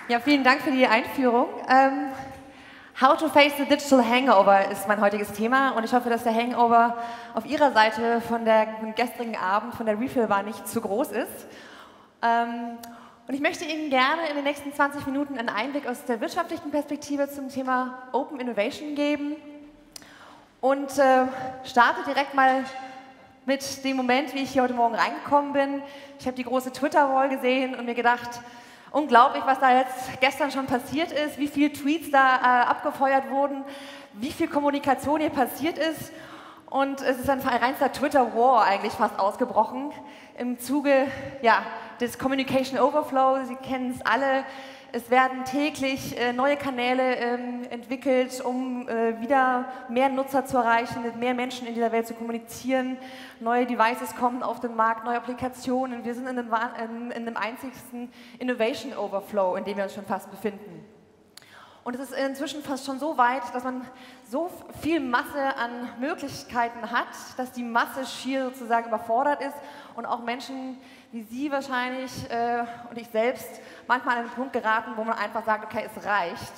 Ja, vielen Dank für die Einführung. How to face the digital hangover ist mein heutiges Thema und ich hoffe, dass der Hangover auf Ihrer Seite von dem gestrigen Abend, von der Refill war, nicht zu groß ist. Und ich möchte Ihnen gerne in den nächsten 20 Minuten einen Einblick aus der wirtschaftlichen Perspektive zum Thema Open Innovation geben und starte direkt mal mit dem Moment, wie ich hier heute Morgen reingekommen bin. Ich habe die große Twitter-Wall gesehen und mir gedacht, unglaublich, was da jetzt gestern schon passiert ist, wie viele Tweets da abgefeuert wurden, wie viel Kommunikation hier passiert ist. Und es ist ein reinster Twitter-War eigentlich fast ausgebrochen im Zuge des Communication Overflow. Sie kennen es alle. Es werden täglich neue Kanäle entwickelt, um wieder mehr Nutzer zu erreichen, mit mehr Menschen in dieser Welt zu kommunizieren. Neue Devices kommen auf den Markt, neue Applikationen. Wir sind in einem einzigsten Innovation Overflow, in dem wir uns schon fast befinden. Und es ist inzwischen fast schon so weit, dass man so viel Masse an Möglichkeiten hat, dass die Masse schier sozusagen überfordert ist und auch Menschen wie Sie wahrscheinlich und ich selbst manchmal an den Punkt geraten, wo man einfach sagt, okay, es reicht.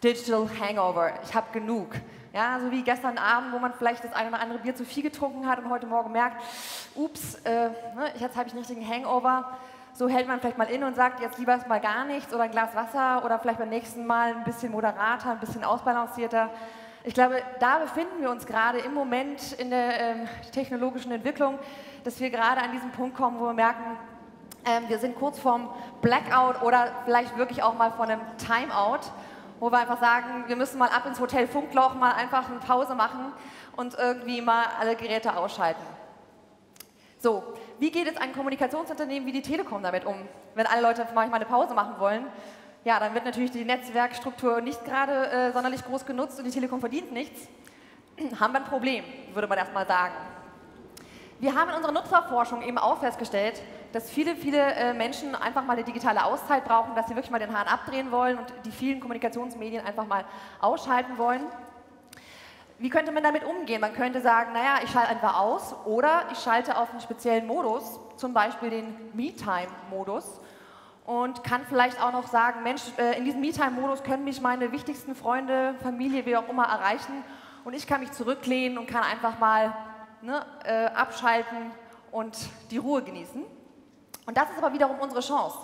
Digital Hangover, ich habe genug. Ja, so wie gestern Abend, wo man vielleicht das eine oder andere Bier zu viel getrunken hat und heute Morgen merkt, ups, jetzt habe ich einen richtigen Hangover. So hält man vielleicht mal inne und sagt, jetzt lieber mal gar nichts oder ein Glas Wasser oder vielleicht beim nächsten Mal ein bisschen moderater, ein bisschen ausbalancierter. Ich glaube, da befinden wir uns gerade im Moment in der technologischen Entwicklung, dass wir gerade an diesem Punkt kommen, wo wir merken, wir sind kurz vorm Blackout oder vielleicht wirklich auch mal vor einem Timeout, wo wir einfach sagen, wir müssen mal ab ins Hotel Funkloch, mal einfach eine Pause machen und irgendwie mal alle Geräte ausschalten. So, wie geht jetzt ein Kommunikationsunternehmen wie die Telekom damit um, wenn alle Leute manchmal eine Pause machen wollen? Ja, dann wird natürlich die Netzwerkstruktur nicht gerade sonderlich groß genutzt und die Telekom verdient nichts. Haben wir ein Problem, würde man erstmal sagen. Wir haben in unserer Nutzerforschung eben auch festgestellt, dass viele Menschen einfach mal eine digitale Auszeit brauchen, dass sie wirklich mal den Hahn abdrehen wollen und die vielen Kommunikationsmedien einfach mal ausschalten wollen. Wie könnte man damit umgehen? Man könnte sagen, naja, ich schalte einfach aus oder ich schalte auf einen speziellen Modus, zum Beispiel den Me-Time-Modus und kann vielleicht auch noch sagen, Mensch, in diesem Me-Time-Modus können mich meine wichtigsten Freunde, Familie, wie auch immer erreichen und ich kann mich zurücklehnen und kann einfach mal abschalten und die Ruhe genießen. Und das ist aber wiederum unsere Chance.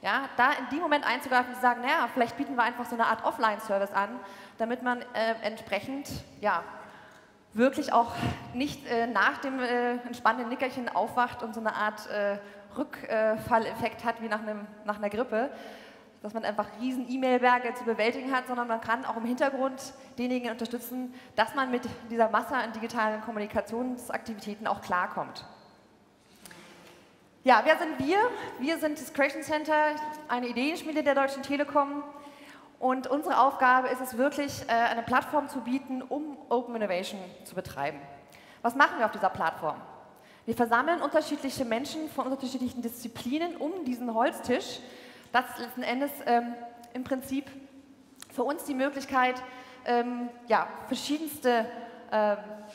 Ja, da in dem Moment einzugreifen und zu sagen, naja, vielleicht bieten wir einfach so eine Art Offline-Service an, damit man entsprechend wirklich auch nicht nach dem entspannenden Nickerchen aufwacht und so eine Art Rückfalleffekt hat wie nach einer Grippe, dass man einfach riesen E-Mail-Berge zu bewältigen hat, sondern man kann auch im Hintergrund denjenigen unterstützen, dass man mit dieser Masse an digitalen Kommunikationsaktivitäten auch klarkommt. Ja, wer sind wir? Wir sind das Creation Center, eine Ideenschmiede der Deutschen Telekom. Und unsere Aufgabe ist es wirklich, eine Plattform zu bieten, um Open Innovation zu betreiben. Was machen wir auf dieser Plattform? Wir versammeln unterschiedliche Menschen von unterschiedlichen Disziplinen um diesen Holztisch. Das ist letzten Endes im Prinzip für uns die Möglichkeit, verschiedenste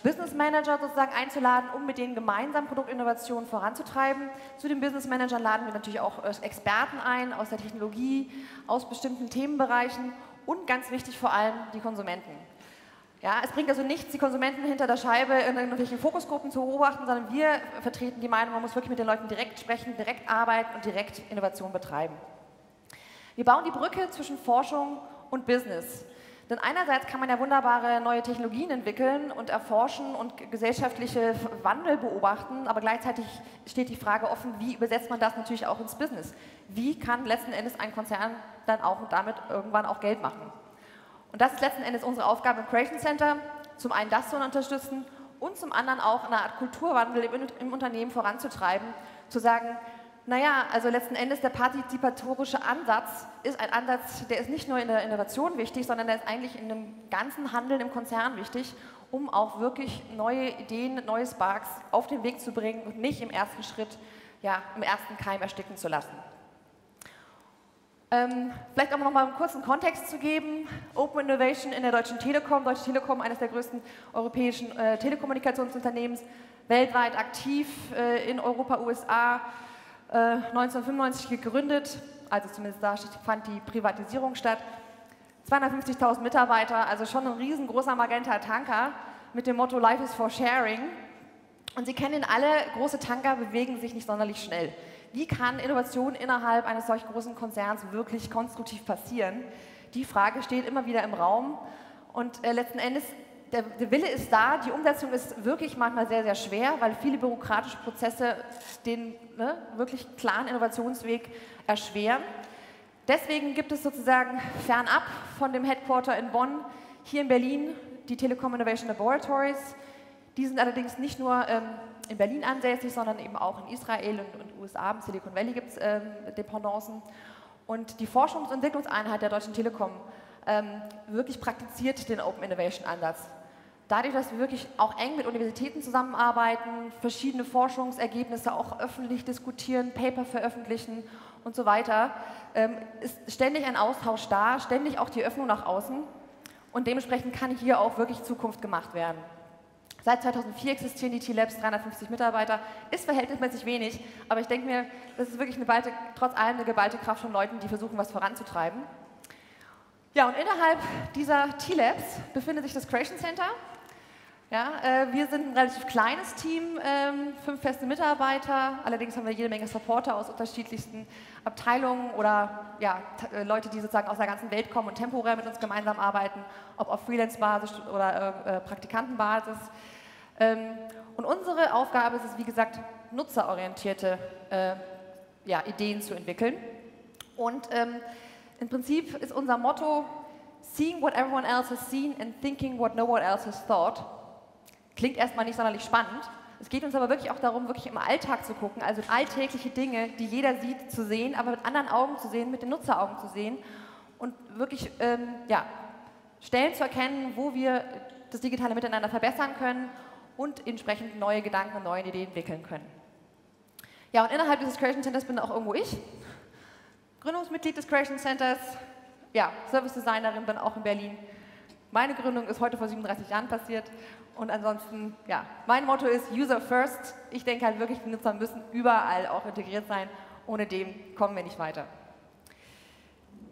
Business Manager sozusagen einzuladen, um mit denen gemeinsam Produktinnovationen voranzutreiben. Zu den Business Managern laden wir natürlich auch Experten ein aus der Technologie, aus bestimmten Themenbereichen und ganz wichtig vor allem die Konsumenten. Ja, es bringt also nichts, die Konsumenten hinter der Scheibe in irgendwelchen Fokusgruppen zu beobachten, sondern wir vertreten die Meinung, man muss wirklich mit den Leuten direkt sprechen, direkt arbeiten und direkt Innovation betreiben. Wir bauen die Brücke zwischen Forschung und Business. Denn einerseits kann man ja wunderbare neue Technologien entwickeln und erforschen und gesellschaftliche Wandel beobachten, aber gleichzeitig steht die Frage offen, wie übersetzt man das natürlich auch ins Business? Wie kann letzten Endes ein Konzern dann auch und damit irgendwann auch Geld machen? Und das ist letzten Endes unsere Aufgabe im Creation Center, zum einen das zu unterstützen und zum anderen auch eine Art Kulturwandel im Unternehmen voranzutreiben, zu sagen, naja, also letzten Endes der partizipatorische Ansatz ist ein Ansatz, der ist nicht nur in der Innovation wichtig, sondern der ist eigentlich in dem ganzen Handeln im Konzern wichtig, um auch wirklich neue Ideen, neue Sparks auf den Weg zu bringen und nicht im ersten Schritt, im ersten Keim ersticken zu lassen. Vielleicht auch noch mal einen kurzen Kontext zu geben. Open Innovation in der Deutschen Telekom. Deutsche Telekom, eines der größten europäischen Telekommunikationsunternehmens, weltweit aktiv in Europa, USA, 1995 gegründet, also zumindest da fand die Privatisierung statt. 250.000 Mitarbeiter, also schon ein riesengroßer Magenta-Tanker mit dem Motto Life is for sharing. Und Sie kennen alle, große Tanker bewegen sich nicht sonderlich schnell. Wie kann Innovation innerhalb eines solch großen Konzerns wirklich konstruktiv passieren? Die Frage steht immer wieder im Raum und letzten Endes, der Wille ist da, die Umsetzung ist wirklich manchmal sehr, sehr schwer, weil viele bürokratische Prozesse den wirklich klaren Innovationsweg erschweren. Deswegen gibt es sozusagen fernab von dem Headquarter in Bonn, hier in Berlin, die Telekom Innovation Laboratories. Die sind allerdings nicht nur in Berlin ansässig, sondern eben auch in Israel und USA, im Silicon Valley gibt es Dependancen. Und die Forschungs- und Entwicklungseinheit der Deutschen Telekom wirklich praktiziert den Open Innovation Ansatz. Dadurch, dass wir wirklich auch eng mit Universitäten zusammenarbeiten, verschiedene Forschungsergebnisse auch öffentlich diskutieren, Paper veröffentlichen und so weiter, ist ständig ein Austausch da, ständig auch die Öffnung nach außen und dementsprechend kann hier auch wirklich Zukunft gemacht werden. Seit 2004 existieren die T-Labs, 350 Mitarbeiter, ist verhältnismäßig wenig, aber ich denke mir, das ist wirklich trotz allem eine geballte Kraft von Leuten, die versuchen, was voranzutreiben. Ja, und innerhalb dieser T-Labs befindet sich das Creation Center. Ja, wir sind ein relativ kleines Team, 5 feste Mitarbeiter, allerdings haben wir jede Menge Supporter aus unterschiedlichsten Abteilungen oder ja, Leute, die sozusagen aus der ganzen Welt kommen und temporär mit uns gemeinsam arbeiten, ob auf Freelance-Basis oder Praktikantenbasis. Und unsere Aufgabe ist es, wie gesagt, nutzerorientierte Ideen zu entwickeln. Und im Prinzip ist unser Motto, seeing what everyone else has seen and thinking what no one else has thought. Klingt erstmal nicht sonderlich spannend. Es geht uns aber wirklich auch darum, wirklich im Alltag zu gucken, also alltägliche Dinge, die jeder sieht, zu sehen, aber mit anderen Augen zu sehen, mit den Nutzeraugen zu sehen und wirklich Stellen zu erkennen, wo wir das digitale Miteinander verbessern können und entsprechend neue Gedanken und neue Ideen entwickeln können. Ja, und innerhalb dieses Creation Centers bin auch irgendwo ich, Gründungsmitglied des Creation Centers, ja, Service Designerin, bin auch in Berlin. Meine Gründung ist heute vor 37 Jahren passiert und ansonsten, ja, mein Motto ist User First. Ich denke halt wirklich, die Nutzer müssen überall auch integriert sein. Ohne dem kommen wir nicht weiter.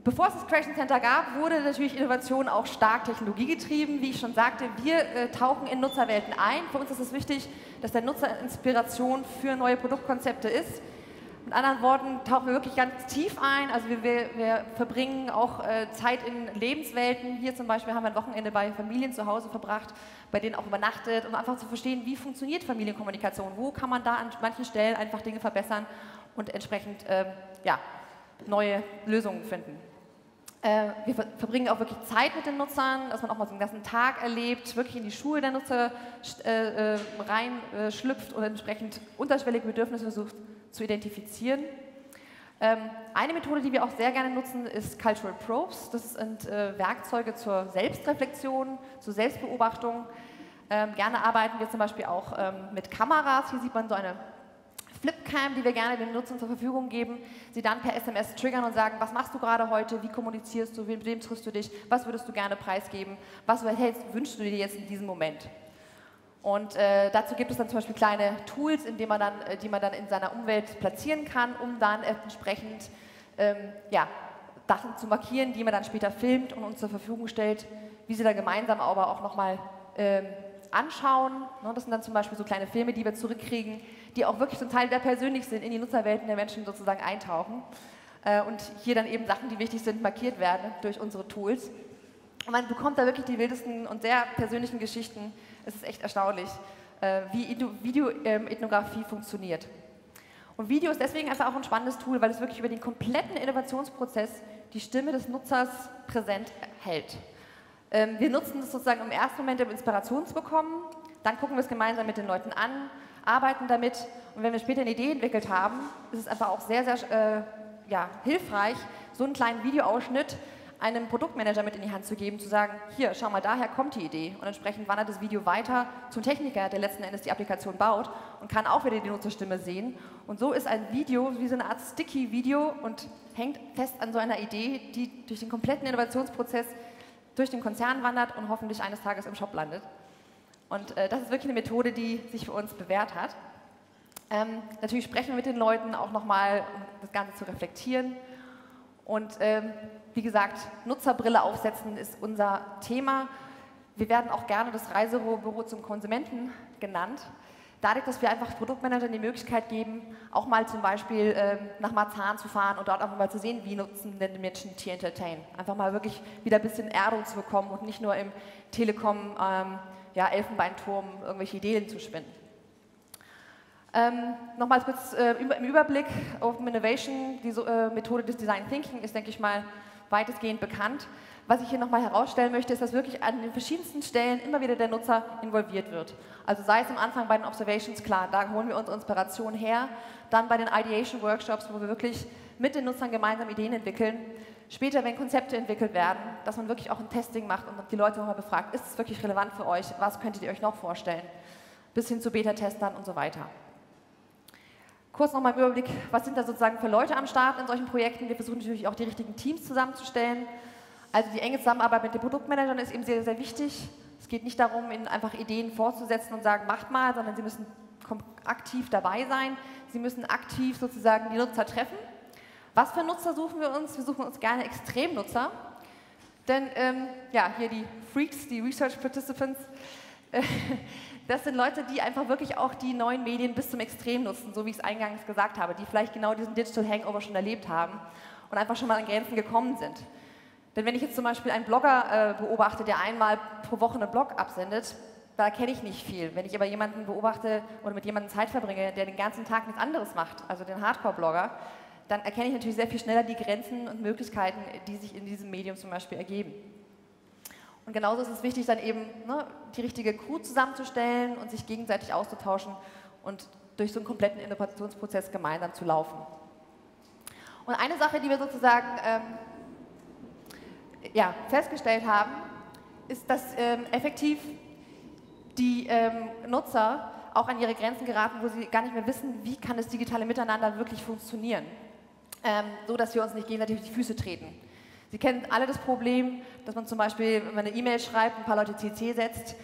Bevor es das Creation Center gab, wurde natürlich Innovation auch stark technologiegetrieben. Wie ich schon sagte, wir tauchen in Nutzerwelten ein. Für uns ist es wichtig, dass der Nutzer Inspiration für neue Produktkonzepte ist. Mit anderen Worten tauchen wir wirklich ganz tief ein, also wir verbringen auch Zeit in Lebenswelten. Hier zum Beispiel haben wir ein Wochenende bei Familien zu Hause verbracht, bei denen auch übernachtet, um einfach zu verstehen, wie funktioniert Familienkommunikation, wo kann man da an manchen Stellen einfach Dinge verbessern und entsprechend neue Lösungen finden. Wir verbringen auch wirklich Zeit mit den Nutzern, dass man auch mal so einen ganzen Tag erlebt, wirklich in die Schuhe der Nutzer reinschlüpft und entsprechend unterschwellige Bedürfnisse versucht zu identifizieren. Eine Methode, die wir auch sehr gerne nutzen, ist Cultural Probes. Das sind Werkzeuge zur Selbstreflexion, zur Selbstbeobachtung. Gerne arbeiten wir zum Beispiel auch mit Kameras. Hier sieht man so eine Flipcam, die wir gerne den Nutzern zur Verfügung geben, sie dann per SMS triggern und sagen, was machst du gerade heute, wie kommunizierst du, mit wem triffst du dich, was würdest du gerne preisgeben, was wünschst du dir jetzt in diesem Moment. Und dazu gibt es dann zum Beispiel kleine Tools, die man dann in seiner Umwelt platzieren kann, um dann entsprechend Sachen zu markieren, die man dann später filmt und uns zur Verfügung stellt, wie sie dann gemeinsam aber auch nochmal anschauen. Das sind dann zum Beispiel so kleine Filme, die wir zurückkriegen, die auch wirklich zum Teil sehr persönlich sind, in die Nutzerwelten der Menschen sozusagen eintauchen und hier dann eben Sachen, die wichtig sind, markiert werden durch unsere Tools. Und man bekommt da wirklich die wildesten und sehr persönlichen Geschichten. Es ist echt erstaunlich, wie Videoethnografie funktioniert. Und Video ist deswegen einfach auch ein spannendes Tool, weil es wirklich über den kompletten Innovationsprozess die Stimme des Nutzers präsent hält. Wir nutzen das sozusagen im ersten Moment, um Inspiration zu bekommen, dann gucken wir es gemeinsam mit den Leuten an, arbeiten damit und wenn wir später eine Idee entwickelt haben, ist es einfach auch sehr, sehr hilfreich, so einen kleinen Videoausschnitt einem Produktmanager mit in die Hand zu geben, zu sagen, hier, schau mal, daher kommt die Idee und entsprechend wandert das Video weiter zum Techniker, der letzten Endes die Applikation baut und kann auch wieder die Nutzerstimme sehen und so ist ein Video wie so eine Art Sticky-Video und hängt fest an so einer Idee, die durch den kompletten Innovationsprozess durch den Konzern wandert und hoffentlich eines Tages im Shop landet. Und das ist wirklich eine Methode, die sich für uns bewährt hat. Natürlich sprechen wir mit den Leuten auch nochmal, um das Ganze zu reflektieren. Und wie gesagt, Nutzerbrille aufsetzen ist unser Thema. Wir werden auch gerne das Reisebüro zum Konsumenten genannt. Dadurch, dass wir einfach Produktmanagern die Möglichkeit geben, auch mal zum Beispiel nach Marzahn zu fahren und dort auch mal zu sehen, wie nutzen denn die Menschen Tier Entertain. Einfach mal wirklich wieder ein bisschen Erdung zu bekommen und nicht nur im Telekom Elfenbeinturm irgendwelche Ideen zu spinnen. Nochmal kurz im Überblick, Open Innovation, die Methode des Design Thinking ist, denke ich mal, weitestgehend bekannt. Was ich hier nochmal herausstellen möchte, ist, dass wirklich an den verschiedensten Stellen immer wieder der Nutzer involviert wird. Also sei es am Anfang bei den Observations, klar, da holen wir unsere Inspiration her, dann bei den Ideation Workshops, wo wir wirklich mit den Nutzern gemeinsam Ideen entwickeln, später, wenn Konzepte entwickelt werden, dass man wirklich auch ein Testing macht und die Leute nochmal befragt, ist es wirklich relevant für euch, was könntet ihr euch noch vorstellen, bis hin zu Beta-Testern und so weiter. Kurz nochmal im Überblick, was sind da sozusagen für Leute am Start in solchen Projekten? Wir versuchen natürlich auch die richtigen Teams zusammenzustellen. Also die enge Zusammenarbeit mit den Produktmanagern ist eben sehr, sehr wichtig. Es geht nicht darum, ihnen einfach Ideen vorzusetzen und sagen, macht mal, sondern sie müssen aktiv dabei sein. Sie müssen aktiv sozusagen die Nutzer treffen. Was für Nutzer suchen wir uns? Wir suchen uns gerne Extremnutzer. Denn hier die Freaks, die Research Participants, das sind Leute, die einfach wirklich auch die neuen Medien bis zum Extrem nutzen, so wie ich es eingangs gesagt habe, die vielleicht genau diesen Digital Hangover schon erlebt haben und einfach schon mal an Grenzen gekommen sind. Denn wenn ich jetzt zum Beispiel einen Blogger beobachte, der einmal pro Woche einen Blog absendet, da erkenne ich nicht viel. Wenn ich aber jemanden beobachte oder mit jemandem Zeit verbringe, der den ganzen Tag nichts anderes macht, also den Hardcore-Blogger, dann erkenne ich natürlich sehr viel schneller die Grenzen und Möglichkeiten, die sich in diesem Medium zum Beispiel ergeben. Und genauso ist es wichtig, dann eben die richtige Crew zusammenzustellen und sich gegenseitig auszutauschen und durch so einen kompletten Innovationsprozess gemeinsam zu laufen. Und eine Sache, die wir sozusagen festgestellt haben, ist, dass effektiv die Nutzer auch an ihre Grenzen geraten, wo sie gar nicht mehr wissen, wie kann das digitale Miteinander wirklich funktionieren, so dass wir uns nicht gegenseitig auf die Füße treten. Sie kennen alle das Problem, dass man zum Beispiel, wenn man eine E-Mail schreibt, ein paar Leute CC setzt,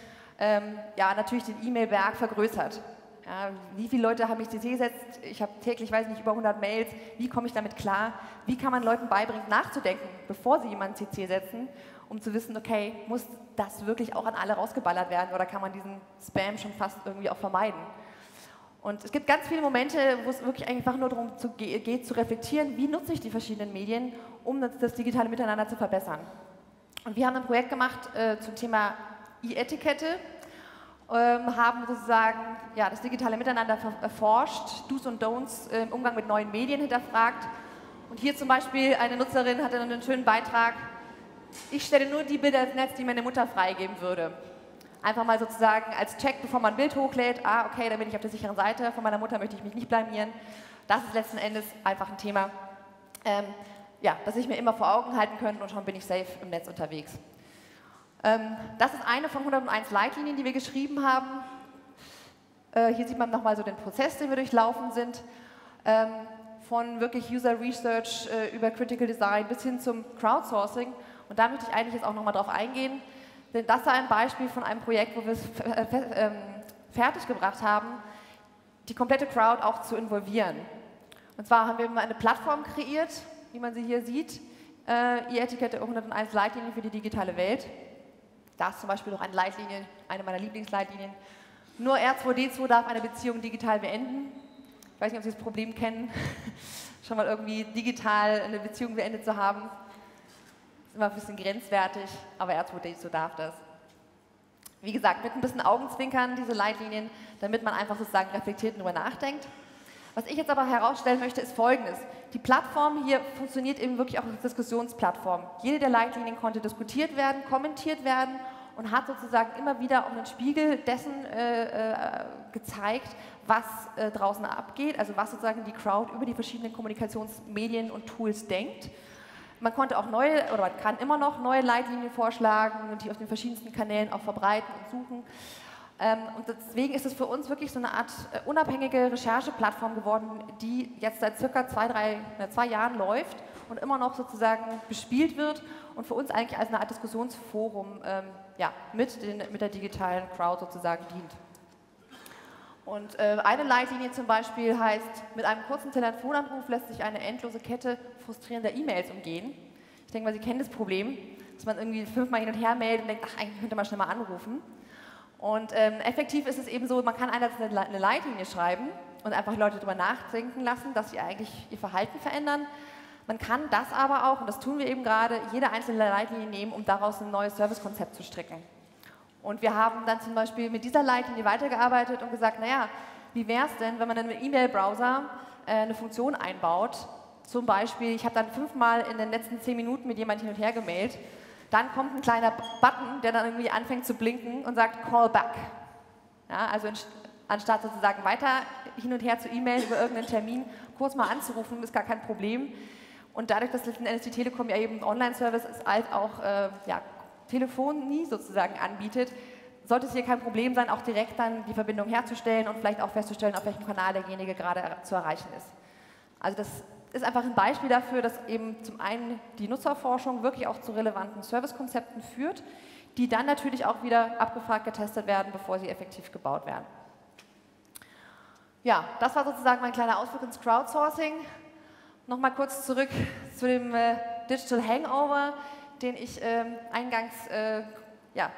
natürlich den E-Mail-Berg vergrößert. Ja, wie viele Leute haben mich CC gesetzt? Ich habe täglich, weiß nicht, über 100 Mails. Wie komme ich damit klar? Wie kann man Leuten beibringen, nachzudenken, bevor sie jemanden CC setzen, um zu wissen, okay, muss das wirklich auch an alle rausgeballert werden oder kann man diesen Spam schon fast irgendwie auch vermeiden? Und es gibt ganz viele Momente, wo es wirklich einfach nur darum geht, zu reflektieren, wie nutze ich die verschiedenen Medien, um das digitale Miteinander zu verbessern. Und wir haben ein Projekt gemacht zum Thema E-Etikette, haben sozusagen das digitale Miteinander erforscht, Do's und Don'ts im Umgang mit neuen Medien hinterfragt. Und hier zum Beispiel eine Nutzerin hatte einen schönen Beitrag, ich stelle nur die Bilder ins Netz, die meine Mutter freigeben würde. Einfach mal sozusagen als Check, bevor man ein Bild hochlädt, okay, dann bin ich auf der sicheren Seite, von meiner Mutter möchte ich mich nicht blamieren. Das ist letzten Endes einfach ein Thema, das ich mir immer vor Augen halten könnte und schon bin ich safe im Netz unterwegs. Das ist eine von 101 Leitlinien, die wir geschrieben haben. Hier sieht man nochmal so den Prozess, den wir durchlaufen sind, von wirklich User Research über Critical Design bis hin zum Crowdsourcing. Und da möchte ich eigentlich jetzt auch nochmal drauf eingehen. Denn das war ein Beispiel von einem Projekt, wo wir es fertiggebracht haben, die komplette Crowd auch zu involvieren. Und zwar haben wir mal eine Plattform kreiert, wie man sie hier sieht, E-Etikette 101 Leitlinien für die digitale Welt. Da ist zum Beispiel noch eine Leitlinie, eine meiner Lieblingsleitlinien. Nur R2D2 darf eine Beziehung digital beenden. Ich weiß nicht, ob Sie das Problem kennen, schon mal irgendwie digital eine Beziehung beendet zu haben. Immer ein bisschen grenzwertig, aber R2D2 darf das. Wie gesagt, mit ein bisschen Augenzwinkern diese Leitlinien, damit man einfach sozusagen reflektiert darüber nachdenkt. Was ich jetzt aber herausstellen möchte, ist Folgendes. Die Plattform hier funktioniert eben wirklich auch als Diskussionsplattform. Jede der Leitlinien konnte diskutiert werden, kommentiert werden und hat sozusagen immer wieder auch einen Spiegel dessen gezeigt, was draußen abgeht, also was sozusagen die Crowd über die verschiedenen Kommunikationsmedien und Tools denkt. Man konnte auch neue, oder man kann immer noch neue Leitlinien vorschlagen und die auf den verschiedensten Kanälen auch verbreiten und suchen. Und deswegen ist es für uns wirklich so eine Art unabhängige Rechercheplattform geworden, die jetzt seit circa 2 Jahren läuft und immer noch sozusagen bespielt wird und für uns eigentlich als eine Art Diskussionsforum mit der digitalen Crowd sozusagen dient. Und eine Leitlinie zum Beispiel heißt, mit einem kurzen Telefonanruf lässt sich eine endlose Kette frustrierender E-Mails umgehen. Ich denke mal, Sie kennen das Problem, dass man irgendwie 5-mal hin und her meldet und denkt, ach, eigentlich könnte man schnell mal anrufen. Und effektiv ist es eben so, man kann einerseits eine Leitlinie schreiben und einfach Leute darüber nachdenken lassen, dass sie eigentlich ihr Verhalten verändern. Man kann das aber auch, und das tun wir eben gerade, jede einzelne Leitlinie nehmen, um daraus ein neues Servicekonzept zu stricken. Und wir haben dann zum Beispiel mit dieser Leitlinie weitergearbeitet und gesagt, naja, wie wäre es denn, wenn man in einem E-Mail-Browser eine Funktion einbaut, zum Beispiel, ich habe dann 5-mal in den letzten 10 Minuten mit jemandem hin und her gemailt, dann kommt ein kleiner Button, der dann irgendwie anfängt zu blinken und sagt Call back. Ja, also anstatt sozusagen weiter hin und her zu E-Mail über irgendeinen Termin kurz mal anzurufen, ist gar kein Problem. Und dadurch, dass letzten Endes die Telekom ja eben ein Online-Service ist, als auch Telefonie sozusagen anbietet, sollte es hier kein Problem sein, auch direkt dann die Verbindung herzustellen und vielleicht auch festzustellen, auf welchem Kanal derjenige gerade zu erreichen ist. Also das ist einfach ein Beispiel dafür, dass eben zum einen die Nutzerforschung wirklich auch zu relevanten Servicekonzepten führt, die dann natürlich auch wieder abgefragt, getestet werden, bevor sie effektiv gebaut werden. Ja, das war sozusagen mein kleiner Ausflug ins Crowdsourcing. Nochmal kurz zurück zu dem Digital Hangover, den ich eingangs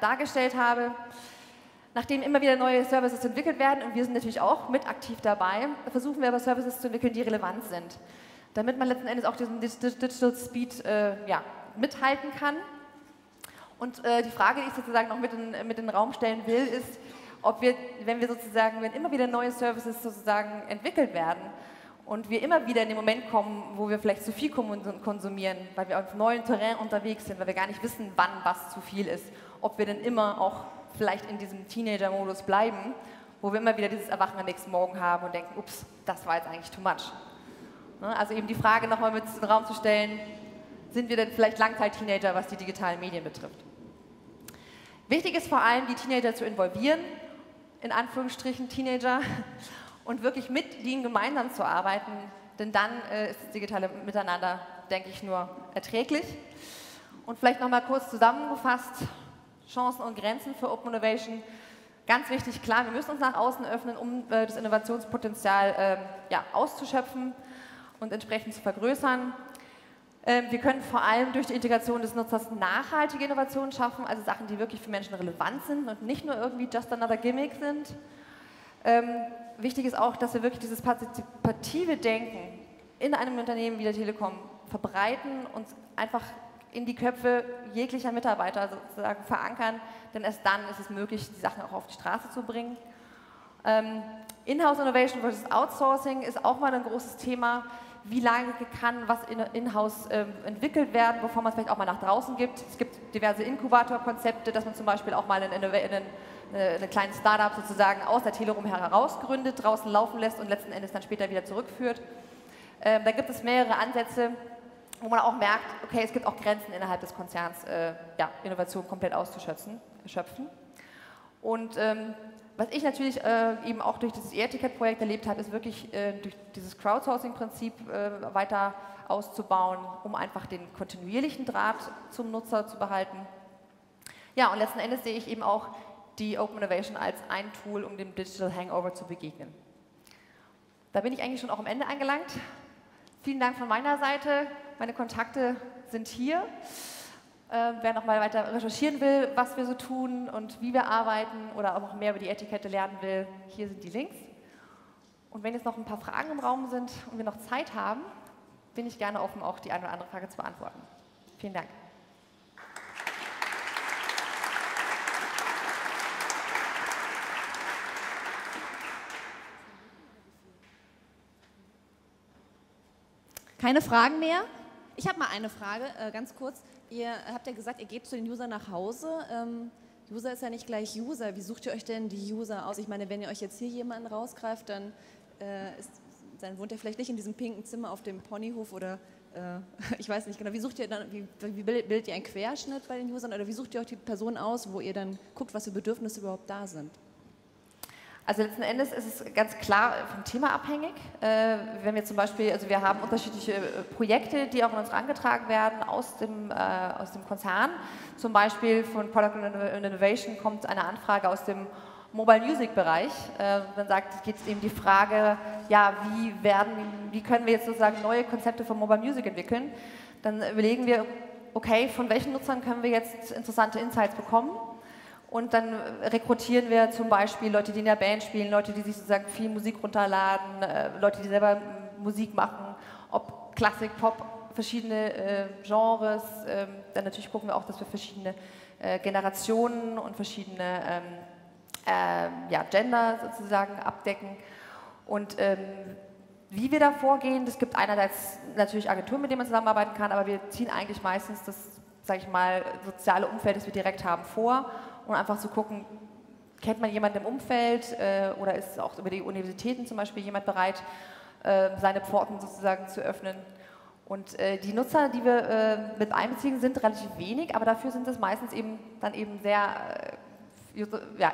dargestellt habe. Nachdem immer wieder neue Services entwickelt werden, und wir sind natürlich auch mit aktiv dabei, versuchen wir aber Services zu entwickeln, die relevant sind, damit man letzten Endes auch diesen Digital Speed mithalten kann. Und die Frage, die ich sozusagen noch mit in den Raum stellen will, ist, ob wir, wenn immer wieder neue Services sozusagen entwickelt werden, und wir immer wieder in den Moment kommen, wo wir vielleicht zu viel konsumieren, weil wir auf neuem Terrain unterwegs sind, weil wir gar nicht wissen, wann was zu viel ist, ob wir denn immer auch vielleicht in diesem Teenager-Modus bleiben, wo wir immer wieder dieses Erwachen am nächsten Morgen haben und denken, ups, das war jetzt eigentlich too much. Also eben die Frage nochmal mit in den Raum zu stellen, sind wir denn vielleicht Langzeit-Teenager, was die digitalen Medien betrifft? Wichtig ist vor allem, die Teenager zu involvieren, in Anführungsstrichen Teenager, und wirklich mit ihnen gemeinsam zu arbeiten, denn dann ist das digitale Miteinander, denke ich, nur erträglich. Und vielleicht nochmal kurz zusammengefasst, Chancen und Grenzen für Open Innovation. Ganz wichtig, klar, wir müssen uns nach außen öffnen, um das Innovationspotenzial auszuschöpfen und entsprechend zu vergrößern. Wir können vor allem durch die Integration des Nutzers nachhaltige Innovationen schaffen, also Sachen, die wirklich für Menschen relevant sind und nicht nur irgendwie just another gimmick sind. Wichtig ist auch, dass wir wirklich dieses partizipative Denken in einem Unternehmen wie der Telekom verbreiten und einfach in die Köpfe jeglicher Mitarbeiter sozusagen verankern, denn erst dann ist es möglich, die Sachen auch auf die Straße zu bringen. Inhouse Innovation versus Outsourcing ist auch mal ein großes Thema. Wie lange kann was in-house entwickelt werden, bevor man es vielleicht auch mal nach draußen gibt? Es gibt diverse Inkubatorkonzepte, dass man zum Beispiel auch mal eine kleine Startup sozusagen aus der Telekom heraus gründet, draußen laufen lässt und letzten Endes dann später wieder zurückführt. Da gibt es mehrere Ansätze, wo man auch merkt, okay, es gibt auch Grenzen innerhalb des Konzerns, Innovation komplett auszuschöpfen. Und was ich natürlich eben auch durch dieses E-Ticket-Projekt erlebt habe, ist wirklich durch dieses Crowdsourcing-Prinzip weiter auszubauen, um einfach den kontinuierlichen Draht zum Nutzer zu behalten. Ja, und letzten Endes sehe ich eben auch die Open Innovation als ein Tool, um dem Digital Hangover zu begegnen. Da bin ich eigentlich schon auch am Ende angelangt. Vielen Dank von meiner Seite. Meine Kontakte sind hier. Wer noch mal weiter recherchieren will, was wir so tun und wie wir arbeiten oder auch noch mehr über die Etikette lernen will, hier sind die Links. Und wenn jetzt noch ein paar Fragen im Raum sind und wir noch Zeit haben, bin ich gerne offen, auch die eine oder andere Frage zu beantworten. Vielen Dank. Keine Fragen mehr? Ich habe mal eine Frage, ganz kurz. Ihr habt ja gesagt, ihr geht zu den Usern nach Hause. User ist ja nicht gleich User. Wie sucht ihr euch denn die User aus? Ich meine, wenn ihr euch jetzt hier jemanden rausgreift, dann wohnt er vielleicht nicht in diesem pinken Zimmer auf dem Ponyhof oder ich weiß nicht genau. Wie sucht ihr dann, wie bildet ihr einen Querschnitt bei den Usern oder wie sucht ihr euch die Personen aus, wo ihr dann guckt, was für Bedürfnisse überhaupt da sind? Also letzten Endes ist es ganz klar vom Thema abhängig. Wenn wir zum Beispiel, also wir haben unterschiedliche Projekte, die auch an uns herangetragen werden aus dem Konzern. Zum Beispiel von Product and Innovation kommt eine Anfrage aus dem Mobile Music Bereich. Dann geht es eben die Frage, ja, wie können wir jetzt sozusagen neue Konzepte von Mobile Music entwickeln? Dann überlegen wir, okay, von welchen Nutzern können wir jetzt interessante Insights bekommen? Und dann rekrutieren wir zum Beispiel Leute, die in der Band spielen, Leute, die sich sozusagen viel Musik runterladen, Leute, die selber Musik machen, ob Klassik, Pop, verschiedene Genres. Dann natürlich gucken wir auch, dass wir verschiedene Generationen und verschiedene Gender sozusagen abdecken. Und wie wir da vorgehen, das gibt einerseits natürlich Agenturen, mit denen man zusammenarbeiten kann, aber wir ziehen eigentlich meistens das, sage ich mal, soziale Umfeld, das wir direkt haben, vor, um einfach zu gucken, kennt man jemanden im Umfeld oder ist auch über die Universitäten zum Beispiel jemand bereit, seine Pforten sozusagen zu öffnen. Und die Nutzer, die wir mit einbeziehen, sind relativ wenig, aber dafür sind es meistens dann sehr